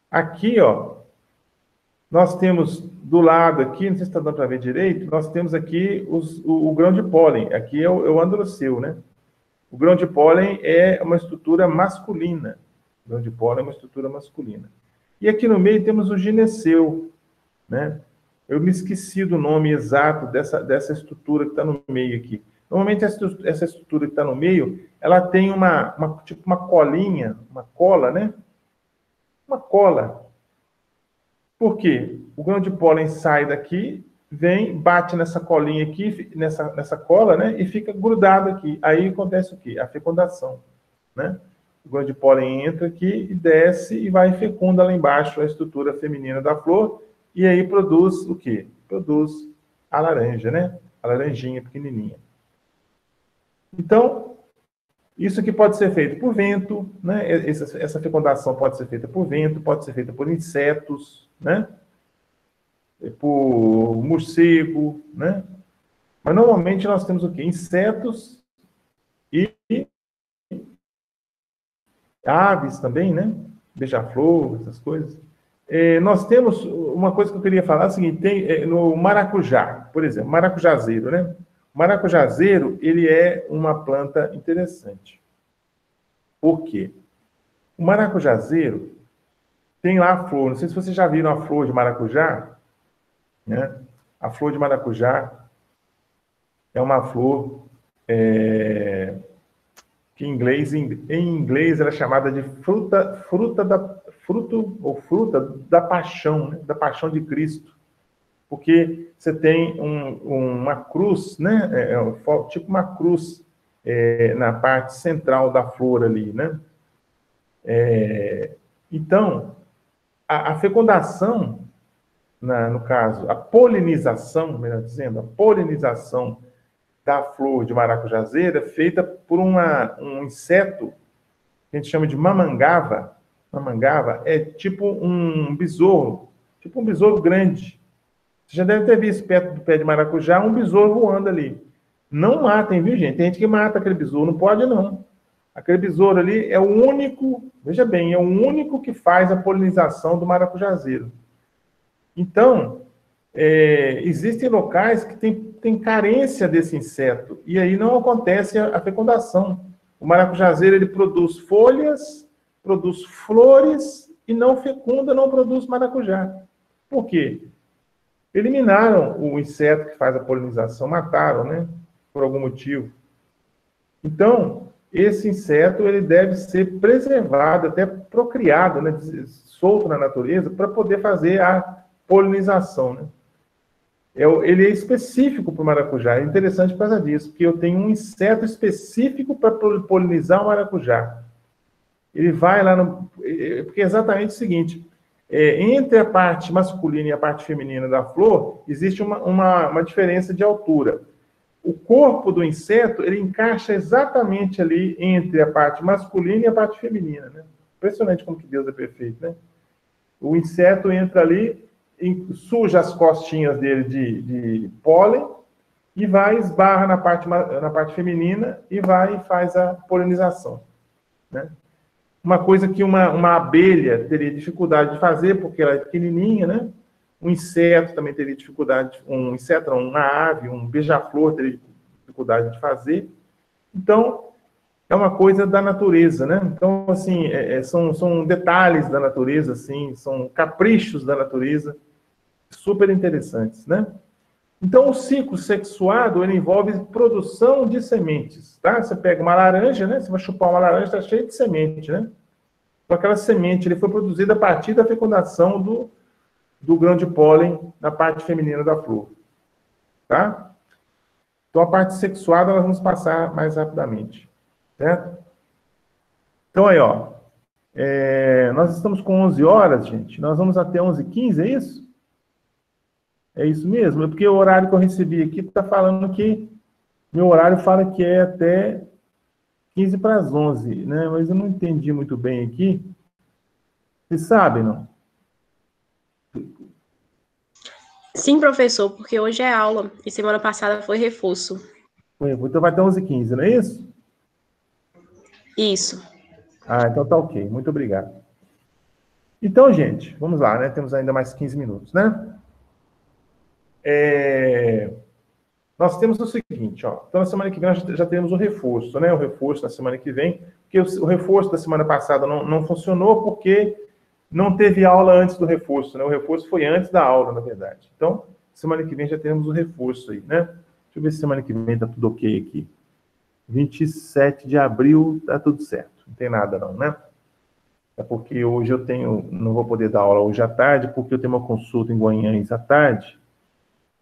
Aqui, ó, nós temos do lado aqui, não sei se está dando para ver direito, nós temos aqui o grão de pólen. Aqui é o androceu, né? O grão de pólen é uma estrutura masculina. O grão de pólen é uma estrutura masculina. E aqui no meio temos o gineceu, né? Eu me esqueci do nome exato dessa estrutura que está no meio aqui. Normalmente, essa estrutura que está no meio, ela tem tipo uma colinha, uma cola, né? Uma cola. Por quê? O grão de pólen sai daqui, vem, bate nessa colinha aqui, nessa cola, né? E fica grudado aqui. Aí acontece o quê? A fecundação, né? o grão de pólen entra aqui e desce e vai e fecunda lá embaixo a estrutura feminina da flor, e aí produz o quê? Produz a laranja, né? A laranjinha pequenininha. Então, isso aqui pode ser feito por vento, né? Essa fecundação pode ser feita por vento, pode ser feita por insetos, né? Por morcego, né? Mas normalmente nós temos o quê? Insetos e aves também, né? Beija-flor, essas coisas. Nós temos uma coisa que eu queria falar, é o seguinte, tem no maracujá, por exemplo, maracujazeiro, né? O maracujazeiro, ele é uma planta interessante. Por quê? O maracujazeiro tem lá a flor, não sei se vocês já viram a flor de maracujá, né? A flor de maracujá é uma flor que em inglês ela é chamada de fruta da paixão, né? Da paixão de Cristo. Porque você tem uma cruz, né? Tipo uma cruz na parte central da flor ali, né? Então, a fecundação, no caso, a polinização, melhor dizendo, a polinização da flor de maracujazeira é feita por um inseto que a gente chama de mamangava. Mamangava é tipo um besouro grande. Você já deve ter visto perto do pé de maracujá um besouro voando ali. Não matem, viu, gente? Tem gente que mata aquele besouro, não pode, não. Aquele besouro ali é o único, veja bem, é o único que faz a polinização do maracujazeiro. Então, existem locais que tem carência desse inseto, e aí não acontece a fecundação. O maracujazeiro, ele produz folhas, produz flores, e não fecunda, não produz maracujá. Por quê? Eliminaram o inseto que faz a polinização, mataram, né? Por algum motivo. Então, esse inseto ele deve ser preservado, até procriado, né? Solto na natureza, para poder fazer a polinização, né? Ele é específico para o maracujá. É interessante por causa disso, porque eu tenho um inseto específico para polinizar o maracujá. Ele vai lá porque é exatamente o seguinte: entre a parte masculina e a parte feminina da flor, existe uma diferença de altura. O corpo do inseto, ele encaixa exatamente ali entre a parte masculina e a parte feminina, né? Impressionante como que Deus é perfeito, né? O inseto entra ali, suja as costinhas dele de pólen e vai, esbarra na parte feminina e vai e faz a polinização, né? Uma coisa que uma abelha teria dificuldade de fazer, porque ela é pequenininha, né? Um inseto também teria dificuldade, uma ave, um beija-flor teria dificuldade de fazer. Então, é uma coisa da natureza, né? Então, assim, são detalhes da natureza, assim, são caprichos da natureza, super interessantes, né? Então, o ciclo sexuado, ele envolve produção de sementes, tá? Você pega uma laranja, né? Você vai chupar uma laranja, está cheia de semente, né? Então, aquela semente, ele foi produzida a partir da fecundação do grão de pólen na parte feminina da flor, tá? Então, a parte sexuada, nós vamos passar mais rapidamente, certo? Então, aí, ó, nós estamos com 11 horas, gente, nós vamos até 11h15, é isso? É isso mesmo? É porque o horário que eu recebi aqui está falando que meu horário fala que é até 15 para as 11, né? Mas eu não entendi muito bem aqui. Vocês sabem, não? Sim, professor, porque hoje é aula e semana passada foi reforço. Então vai até 11h15, não é isso? Isso. Ah, então tá ok. Muito obrigado. Então, gente, vamos lá, né? Temos ainda mais 15 minutos, né? Nós temos o seguinte, ó. Então, na semana que vem nós já temos o reforço, né? O reforço na semana que vem, porque o reforço da semana passada não funcionou porque não teve aula antes do reforço, né? O reforço foi antes da aula, na verdade. Então, semana que vem já temos o reforço aí, né? Deixa eu ver se semana que vem tá tudo ok aqui. 27 de abril tá tudo certo. Não tem nada não, né? É porque hoje não vou poder dar aula hoje à tarde, porque eu tenho uma consulta em Guanhães à tarde,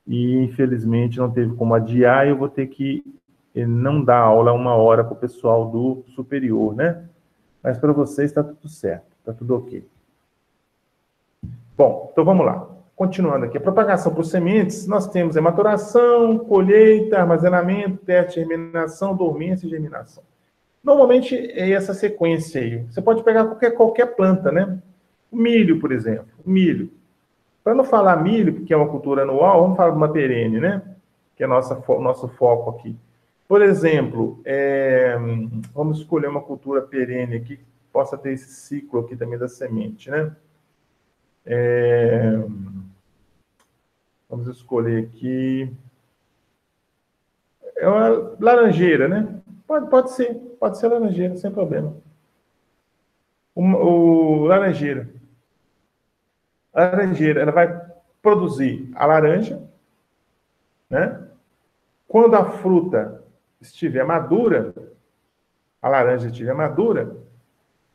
e infelizmente não teve como adiar, e eu vou ter que não dar aula 1 hora para o pessoal do superior, né? mas para vocês está tudo certo, está tudo ok. Bom, então vamos lá. Continuando aqui, a propagação por sementes, nós temos a maturação, colheita, armazenamento, teste de germinação, dormência e germinação. Normalmente é essa sequência aí. Você pode pegar qualquer planta, né? O milho, por exemplo. O milho. Para não falar milho, porque é uma cultura anual, vamos falar de uma perene, né? Que é nosso foco aqui. Por exemplo, vamos escolher uma cultura perene aqui, que possa ter esse ciclo aqui também da semente, né? Vamos escolher aqui. É uma laranjeira, né? Pode ser laranjeira, sem problema. Laranjeira. A laranjeira, ela vai produzir a laranja, né? Quando a fruta estiver madura, a laranja estiver madura,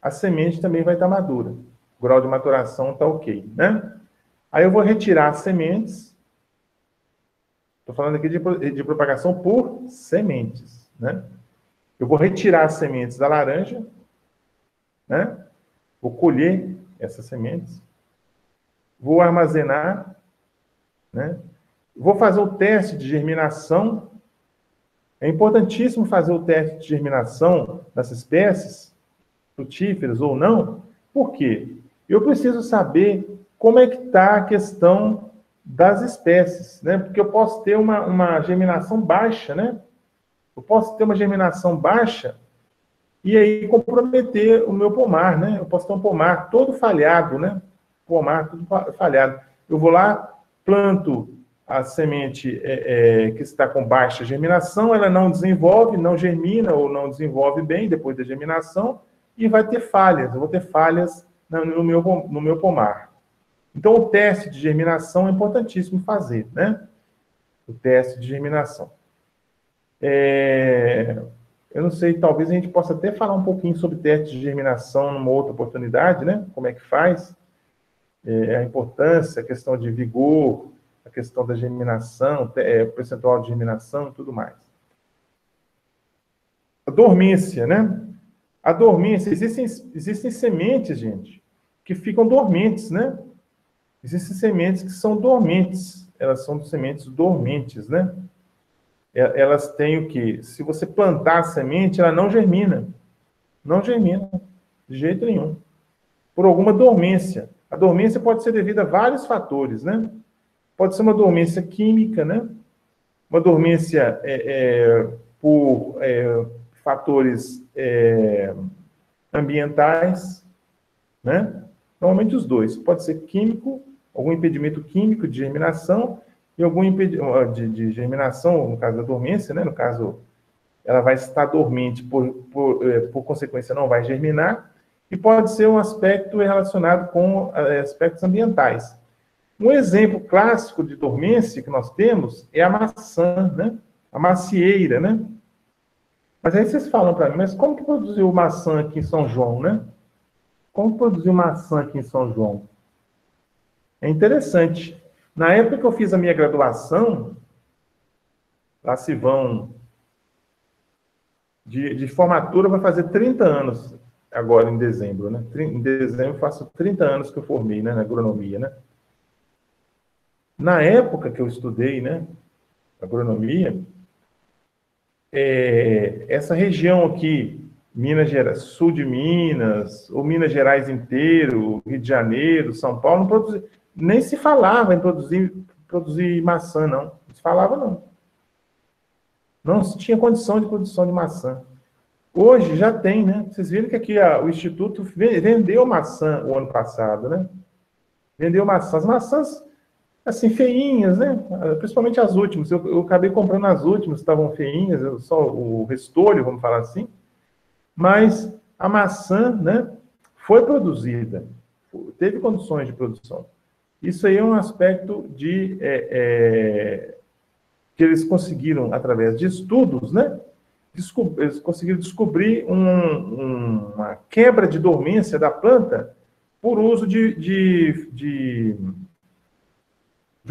a semente também vai estar madura. O grau de maturação está ok, né? Aí eu vou retirar as sementes. Estou falando aqui de propagação por sementes, né? Eu vou retirar as sementes da laranja, né? Vou colher essas sementes. Vou armazenar, né? Vou fazer o teste de germinação. É importantíssimo fazer o teste de germinação das espécies, frutíferas ou não. Por quê? Eu preciso saber como é que está a questão das espécies, né? Porque eu posso ter uma germinação baixa, né? Eu posso ter uma germinação baixa e aí comprometer o meu pomar, né? Eu posso ter um pomar todo falhado, né? Pomar todo falhado. Eu vou lá, planto a semente que está com baixa germinação, ela não desenvolve, não germina ou não desenvolve bem depois da germinação e vai ter falhas. Eu vou ter falhas no meu pomar. Então, o teste de germinação é importantíssimo fazer, né? O teste de germinação. Eu não sei, talvez a gente possa até falar um pouquinho sobre teste de germinação numa outra oportunidade, né? Como é que faz, a importância, a questão de vigor, a questão da germinação, o percentual de germinação e tudo mais. A dormência, né? A dormência, existem sementes, gente, que ficam dormentes, né? Existem sementes que são dormentes, elas são sementes dormentes, né? Elas têm o quê? Se você plantar a semente, ela não germina. Não germina, de jeito nenhum. Por alguma dormência. A dormência pode ser devida a vários fatores, né? Pode ser uma dormência química, né? Uma dormência por fatores ambientais, né? Normalmente os dois. Pode ser químico, algum impedimento químico de germinação e algum impedimento de germinação, no caso da dormência, né? No caso, ela vai estar dormente, por consequência, não vai germinar. E pode ser um aspecto relacionado com aspectos ambientais. Um exemplo clássico de dormência que nós temos é a maçã, né? A macieira, né? Mas aí vocês falam para mim, mas como que produziu maçã aqui em São João, né? Como produziu maçã aqui em São João? É interessante. Na época que eu fiz a minha graduação, lá se vão de formatura, vai fazer 30 anos agora em dezembro, né? Em dezembro eu faço 30 anos que eu formei, né, na agronomia, né? Na época que eu estudei, né, agronomia, essa região aqui, Minas Gerais, sul de Minas, ou Minas Gerais inteiro, Rio de Janeiro, São Paulo, não produzia, nem se falava em produzir maçã, não. Não se falava, não. Não se tinha condição de produção de maçã. Hoje já tem, né? Vocês viram que aqui o Instituto vendeu maçã o ano passado, né? Vendeu maçã. As maçãs, assim, feinhas, né? Principalmente as últimas. Eu acabei comprando as últimas, estavam feinhas, só o restolho, vamos falar assim. Mas a maçã, né, foi produzida, teve condições de produção. Isso aí é um aspecto que eles conseguiram, através de estudos, né, eles conseguiram descobrir uma quebra de dormência da planta por uso de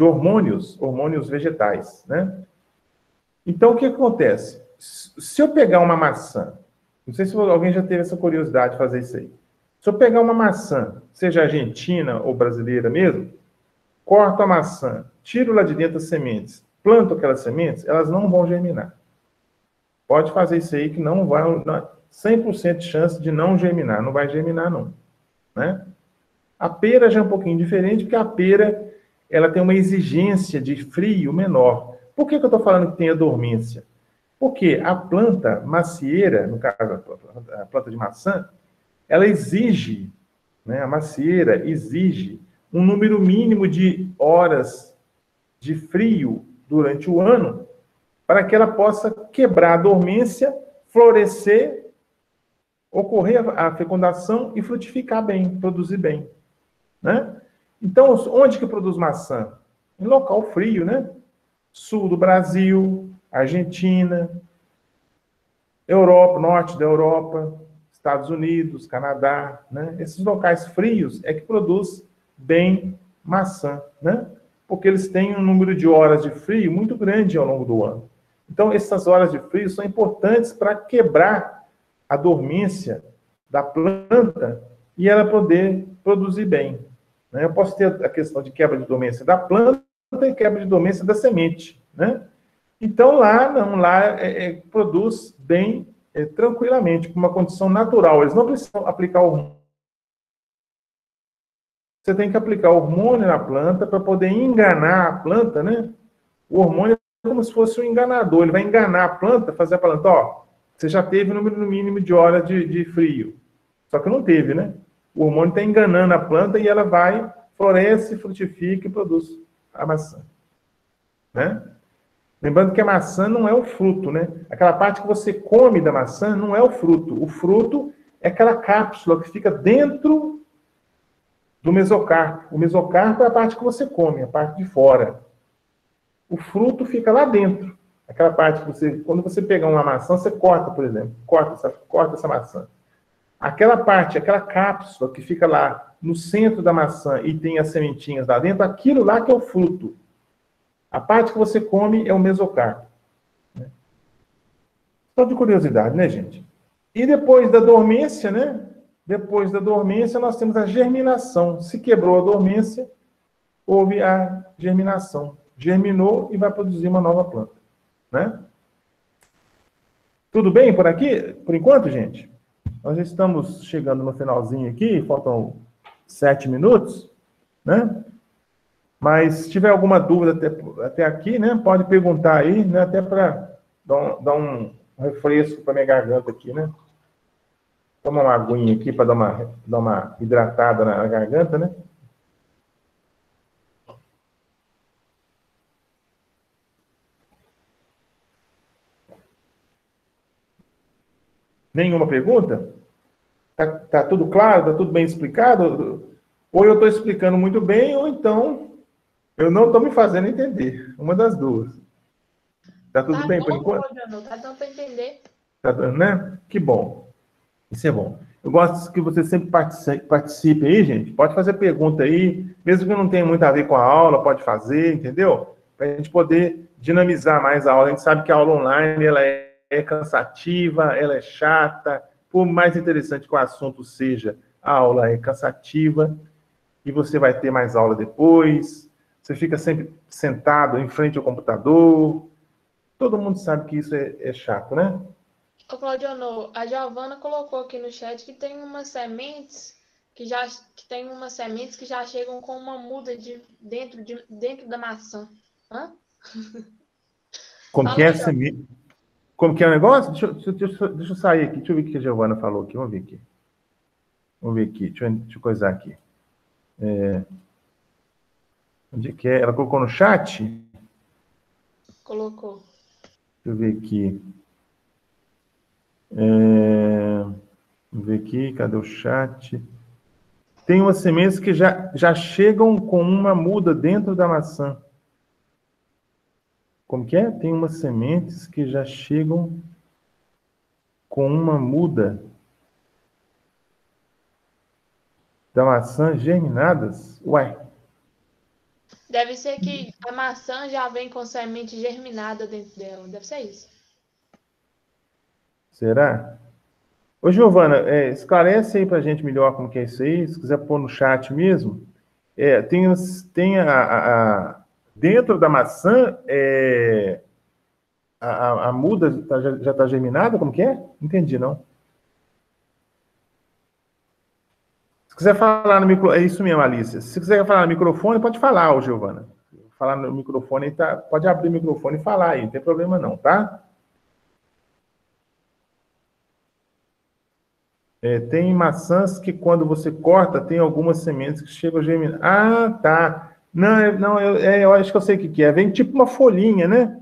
hormônios vegetais, né? Então, o que acontece? Se eu pegar uma maçã Não sei se alguém já teve essa curiosidade de fazer isso aí. Se eu pegar uma maçã, seja argentina ou brasileira mesmo, corto a maçã, tiro lá de dentro as sementes, planto aquelas sementes, elas não vão germinar. Pode fazer isso aí que não vai... 100% de chance de não germinar. Não vai germinar, não. Né? A pera já é um pouquinho diferente, porque a pera ela tem uma exigência de frio menor. Por que eu estou falando que tem a dormência? Porque a planta macieira, no caso a planta de maçã, ela exige, né, a macieira exige um número mínimo de horas de frio durante o ano para que ela possa quebrar a dormência, florescer, ocorrer a fecundação e frutificar bem, produzir bem. Né? Então, onde que produz maçã? Em local frio, né? Sul do Brasil, Argentina, Europa, norte da Europa, Estados Unidos, Canadá, né? Esses locais frios é que produz bem maçã, né? Porque eles têm um número de horas de frio muito grande ao longo do ano. Então, essas horas de frio são importantes para quebrar a dormência da planta e ela poder produzir bem. Né? Eu posso ter a questão de quebra de dormência da planta e quebra de dormência da semente, né? Então, lá produz bem tranquilamente, com uma condição natural. Eles não precisam aplicar hormônio. Você tem que aplicar hormônio na planta para poder enganar a planta, né? O hormônio é como se fosse um enganador. Ele vai enganar a planta, fazer a planta, ó, você já teve o número mínimo de horas de frio. Só que não teve, né? O hormônio está enganando a planta e ela vai, floresce, frutifica e produz a maçã. Né? Lembrando que a maçã não é o fruto, né? Aquela parte que você come da maçã não é o fruto. O fruto é aquela cápsula que fica dentro do mesocarpo. O mesocarpo é a parte que você come, a parte de fora. O fruto fica lá dentro. Aquela parte que você... Quando você pegar uma maçã, você corta, por exemplo. Corta essa maçã. Aquela parte, aquela cápsula que fica lá no centro da maçã e tem as sementinhas lá dentro, aquilo lá que é o fruto. A parte que você come é o mesocarpo. Né? Só de curiosidade, né, gente? E depois da dormência, né? Depois da dormência, nós temos a germinação. Se quebrou a dormência, houve a germinação. Germinou e vai produzir uma nova planta. Né? Tudo bem por aqui? Por enquanto, gente? Nós já estamos chegando no finalzinho aqui, faltam 7 minutos, né? Mas se tiver alguma dúvida até aqui, né, pode perguntar aí, né, até para dar um refresco para minha garganta aqui, né? Tomar uma aguinha aqui para dar uma hidratada na garganta, né? Nenhuma pergunta? Tá tudo claro? Tá tudo bem explicado? Ou eu estou explicando muito bem, ou então eu não estou me fazendo entender. Uma das duas. Tá tudo bem por enquanto? Tá dando para entender. Tá dando, né? Que bom. Isso é bom. Eu gosto que você sempre participe aí, gente. Pode fazer pergunta aí, mesmo que não tenha muito a ver com a aula, pode fazer, entendeu? Para a gente poder dinamizar mais a aula. A gente sabe que a aula online ela é cansativa, ela é chata. Por mais interessante que o assunto seja, a aula é cansativa e você vai ter mais aula depois. Você fica sempre sentado em frente ao computador. Todo mundo sabe que isso é chato, né? Ô, Claudionor, a Giovana colocou aqui no chat que tem umas sementes que já chegam com uma muda dentro da maçã. Hã? Como Fala que é melhor. Como que é o negócio? Deixa eu sair aqui. Deixa eu ver o que a Giovana falou aqui. Vamos ver aqui. Deixa eu coisar aqui. Onde que é? Ela colocou no chat? Colocou. Deixa eu ver aqui. Vamos ver aqui. Cadê o chat? Tem umas sementes que já chegam com uma muda dentro da maçã. Como que é? Tem umas sementes que já chegam com uma muda da maçã germinadas? Ué. Deve ser que a maçã já vem com semente germinada dentro dela. Deve ser isso. Será? Ô, Giovana, esclarece aí pra gente melhor como que é isso aí, se quiser pôr no chat mesmo. Tem dentro da maçã, a muda já está germinada, como que é? Não entendi, não. Se quiser falar no microfone, é isso mesmo, Alice. Se quiser falar no microfone, pode falar, ô, Giovana. Falar no microfone, pode abrir o microfone e falar aí, não tem problema não, tá? Tem maçãs que quando você corta, tem algumas sementes que chegam a germinar. Ah, tá. Não, eu acho que eu sei o que é. Vem tipo uma folhinha, né?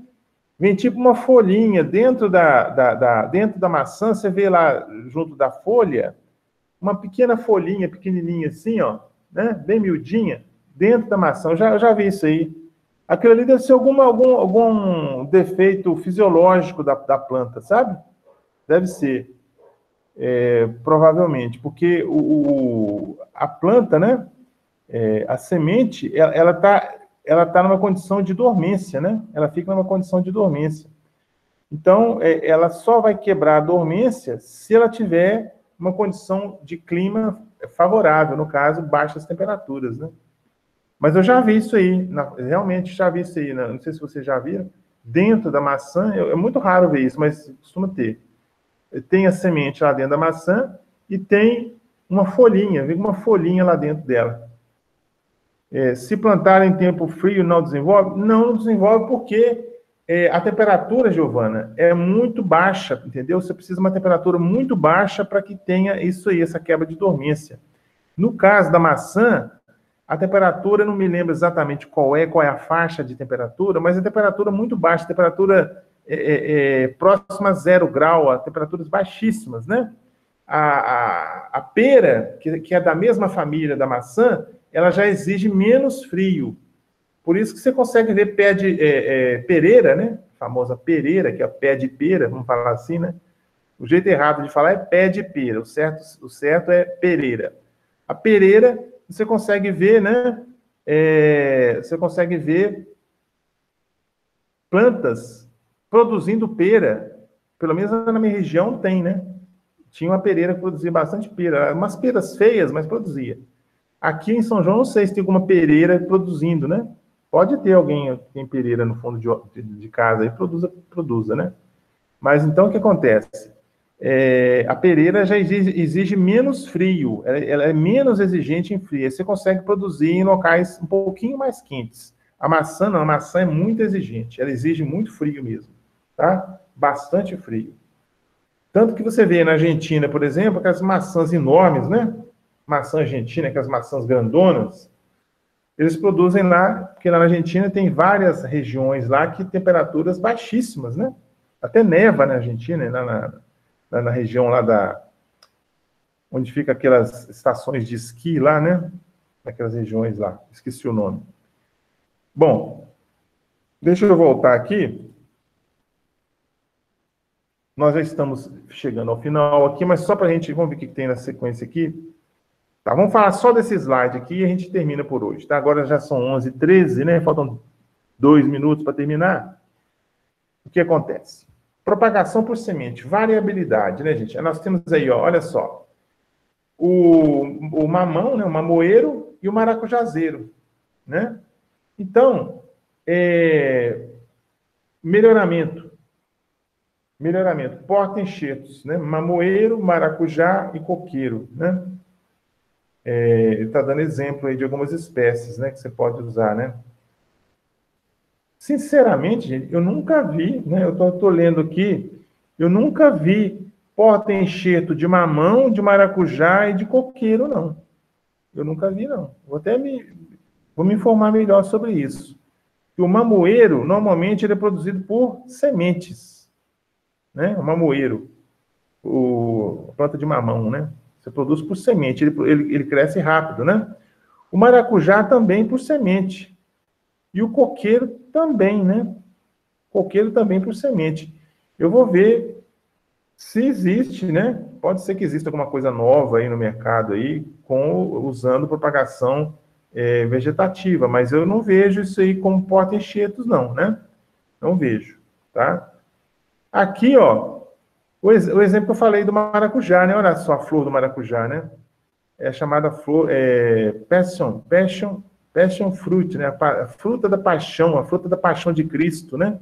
Vem tipo uma folhinha dentro dentro da maçã, você vê lá junto da folha, uma pequena folhinha, pequenininha assim, ó, né? Bem miudinha, dentro da maçã. Eu já vi isso aí. Aquilo ali deve ser algum defeito fisiológico da planta, sabe? Deve ser. Provavelmente, porque a planta, né? A semente, ela tá numa condição de dormência, né? Ela fica numa condição de dormência. Então, ela só vai quebrar a dormência se ela tiver uma condição de clima favorável, no caso, baixas temperaturas, né? Mas eu já vi isso aí, realmente já vi isso aí, né? Não sei se vocês já viram, dentro da maçã, é muito raro ver isso, mas costuma ter. Tem a semente lá dentro da maçã e tem uma folhinha, vem uma folhinha lá dentro dela. Se plantar em tempo frio não desenvolve? Não desenvolve porque a temperatura, Giovana, é muito baixa, entendeu? Você precisa de uma temperatura muito baixa para que tenha isso aí, essa quebra de dormência. No caso da maçã, a temperatura, não me lembro exatamente qual é a faixa de temperatura, mas a temperatura muito baixa, a temperatura próxima a 0 grau, a temperaturas baixíssimas, né? A pera, que é da mesma família da maçã, ela já exige menos frio. Por isso que você consegue ver pé de pereira, né? A famosa pereira, que é pé de pera, vamos falar assim, né? O jeito errado de falar é pé de pera, o certo é pereira. A pereira, você consegue ver, né? Você consegue ver plantas produzindo pera. Pelo menos na minha região tem, né? Tinha uma pereira que produzia bastante pera. Umas peras feias, mas produzia. Aqui em São João, não sei se tem alguma pereira produzindo, né? Pode ter alguém que tem pereira no fundo de casa e produza, né? Mas então o que acontece? A pereira já exige menos frio, ela é menos exigente em frio. Você consegue produzir em locais um pouquinho mais quentes. A maçã não, a maçã é muito exigente, ela exige muito frio mesmo, tá? Bastante frio. Tanto que você vê na Argentina, por exemplo, aquelas maçãs enormes, né? Maçã argentina, aquelas maçãs grandonas, eles produzem lá, porque lá na Argentina tem várias regiões lá que temperaturas baixíssimas, né? Até neva na Argentina, lá na região lá onde fica aquelas estações de esqui lá, né? Naquelas regiões lá, esqueci o nome. Bom, deixa eu voltar aqui. Nós já estamos chegando ao final aqui, mas só para a gente, vamos ver o que tem na sequência aqui. Tá, vamos falar só desse slide aqui e a gente termina por hoje, tá? Agora já são 11h13, né? Faltam 2 minutos para terminar. O que acontece? Propagação por semente, variabilidade, né, gente? Nós temos aí, ó, olha só, o mamão, né, o mamoeiro e o maracujazeiro, né? Então, melhoramento, porta-enxertos, né? Mamoeiro, maracujá e coqueiro, né? Ele está dando exemplo aí de algumas espécies, né, que você pode usar, né? Sinceramente, gente, eu nunca vi, né? Eu tô lendo aqui, eu nunca vi porta-enxerto de mamão, de maracujá e de coqueiro, não. Eu nunca vi, não. Vou me informar melhor sobre isso. O mamoeiro, normalmente, ele é produzido por sementes, né? O mamoeiro, a planta de mamão, né? Você produz por semente, ele cresce rápido, né? O maracujá também por semente. E o coqueiro também, né? Coqueiro também por semente. Eu vou ver se existe, né? Pode ser que exista alguma coisa nova aí no mercado aí, usando propagação vegetativa, mas eu não vejo isso aí como porta-enxertos, não, né? Não vejo, tá? Aqui, ó, O exemplo que eu falei do maracujá, né? Olha só a flor do maracujá, né? É chamada flor passion fruit, né? A fruta da paixão, a fruta da paixão de Cristo, né?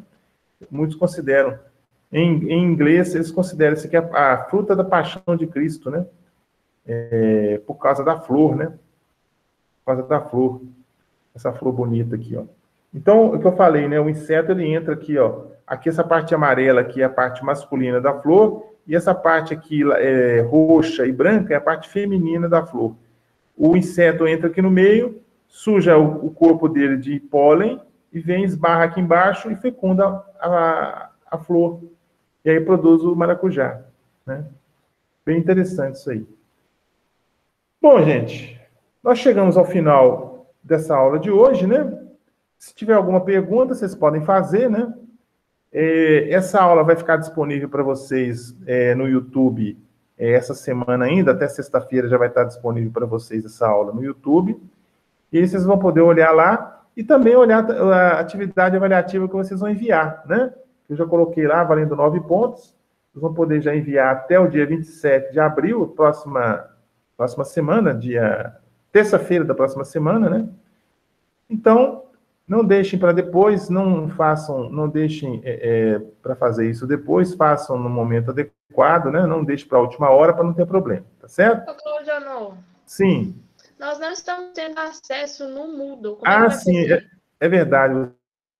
Muitos consideram. Em inglês, eles consideram isso aqui a fruta da paixão de Cristo, né? Por causa da flor, né? Por causa da flor. Essa flor bonita aqui, ó. Então, o que eu falei, né? O inseto, ele entra aqui, ó. Aqui, essa parte amarela aqui é a parte masculina da flor, e essa parte aqui roxa e branca é a parte feminina da flor. O inseto entra aqui no meio, suja o corpo dele de pólen, e vem, esbarra aqui embaixo e fecunda a flor. E aí produz o maracujá, né? Bem interessante isso aí. Bom, gente, nós chegamos ao final dessa aula de hoje, né? Se tiver alguma pergunta, vocês podem fazer, né? Essa aula vai ficar disponível para vocês no YouTube essa semana ainda, até sexta-feira já vai estar disponível para vocês essa aula no YouTube. E aí vocês vão poder olhar lá e também olhar a atividade avaliativa que vocês vão enviar, né? Eu já coloquei lá, valendo 9 pontos. Vocês vão poder já enviar até o dia 27 de abril, próxima semana, terça-feira da próxima semana, né? Então, não deixem para depois, não deixem para fazer isso depois, façam no momento adequado, né? Não deixem para a última hora para não ter problema, tá certo? Ô, Claudio, Sim. nós não estamos tendo acesso no Moodle. Como Ah, é que vai sim, ser? é verdade,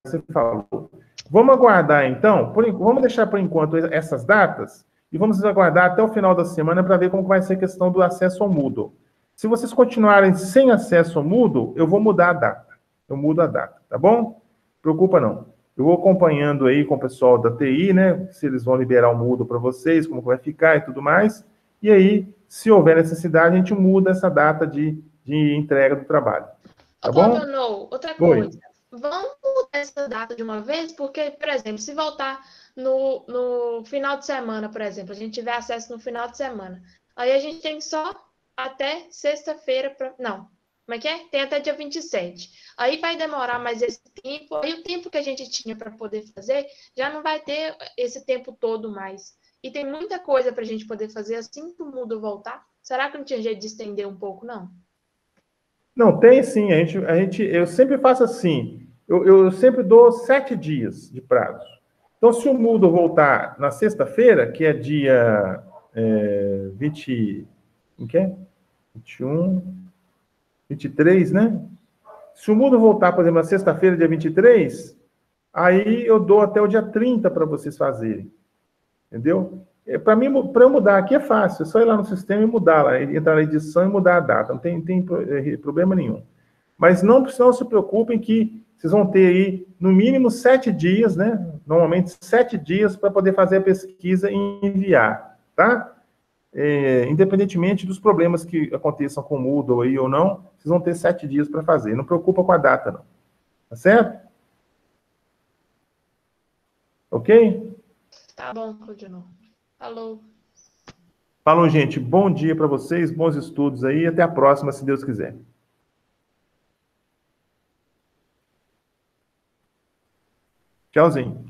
você falou. Vamos aguardar, então, vamos deixar por enquanto essas datas e vamos aguardar até o final da semana para ver como vai ser a questão do acesso ao Moodle. Se vocês continuarem sem acesso ao Moodle, eu vou mudar a data. Eu mudo a data, tá bom? Preocupa não. Eu vou acompanhando aí com o pessoal da TI, né? Se eles vão liberar o Moodle para vocês, como vai ficar e tudo mais. E aí, se houver necessidade, a gente muda essa data de entrega do trabalho. Tá bom? Claudio, outra Oi. coisa. Vamos mudar essa data de uma vez? Porque, por exemplo, se voltar no final de semana, por exemplo, a gente tiver acesso no final de semana, aí a gente tem só até sexta-feira para... Não, como é que é? Tem até dia 27. Aí vai demorar mais esse tempo, aí o tempo que a gente tinha para poder fazer já não vai ter esse tempo todo mais. E tem muita coisa para a gente poder fazer assim que o Moodle voltar. Será que não tinha jeito de estender um pouco, não? Não, tem sim. Eu sempre faço assim. Eu sempre dou 7 dias de prazo. Então, se o Moodle voltar na sexta-feira, que é dia 20... Em que é? 21... 23, né? Se o Moodle voltar, por exemplo, na sexta-feira, dia 23, aí eu dou até o dia 30 para vocês fazerem. Entendeu? Para eu mudar aqui é fácil, é só ir lá no sistema e mudar lá, entrar na edição e mudar a data, não tem problema nenhum. Mas não se preocupem que vocês vão ter aí, no mínimo, 7 dias, né? Normalmente 7 dias para poder fazer a pesquisa e enviar, tá? Independentemente dos problemas que aconteçam com o Moodle aí ou não, vocês vão ter 7 dias para fazer. Não preocupa com a data, não. Tá certo? Ok? Tá bom, Claudio. Falou. Falou, gente. Bom dia para vocês, bons estudos aí. Até a próxima, se Deus quiser. Tchauzinho.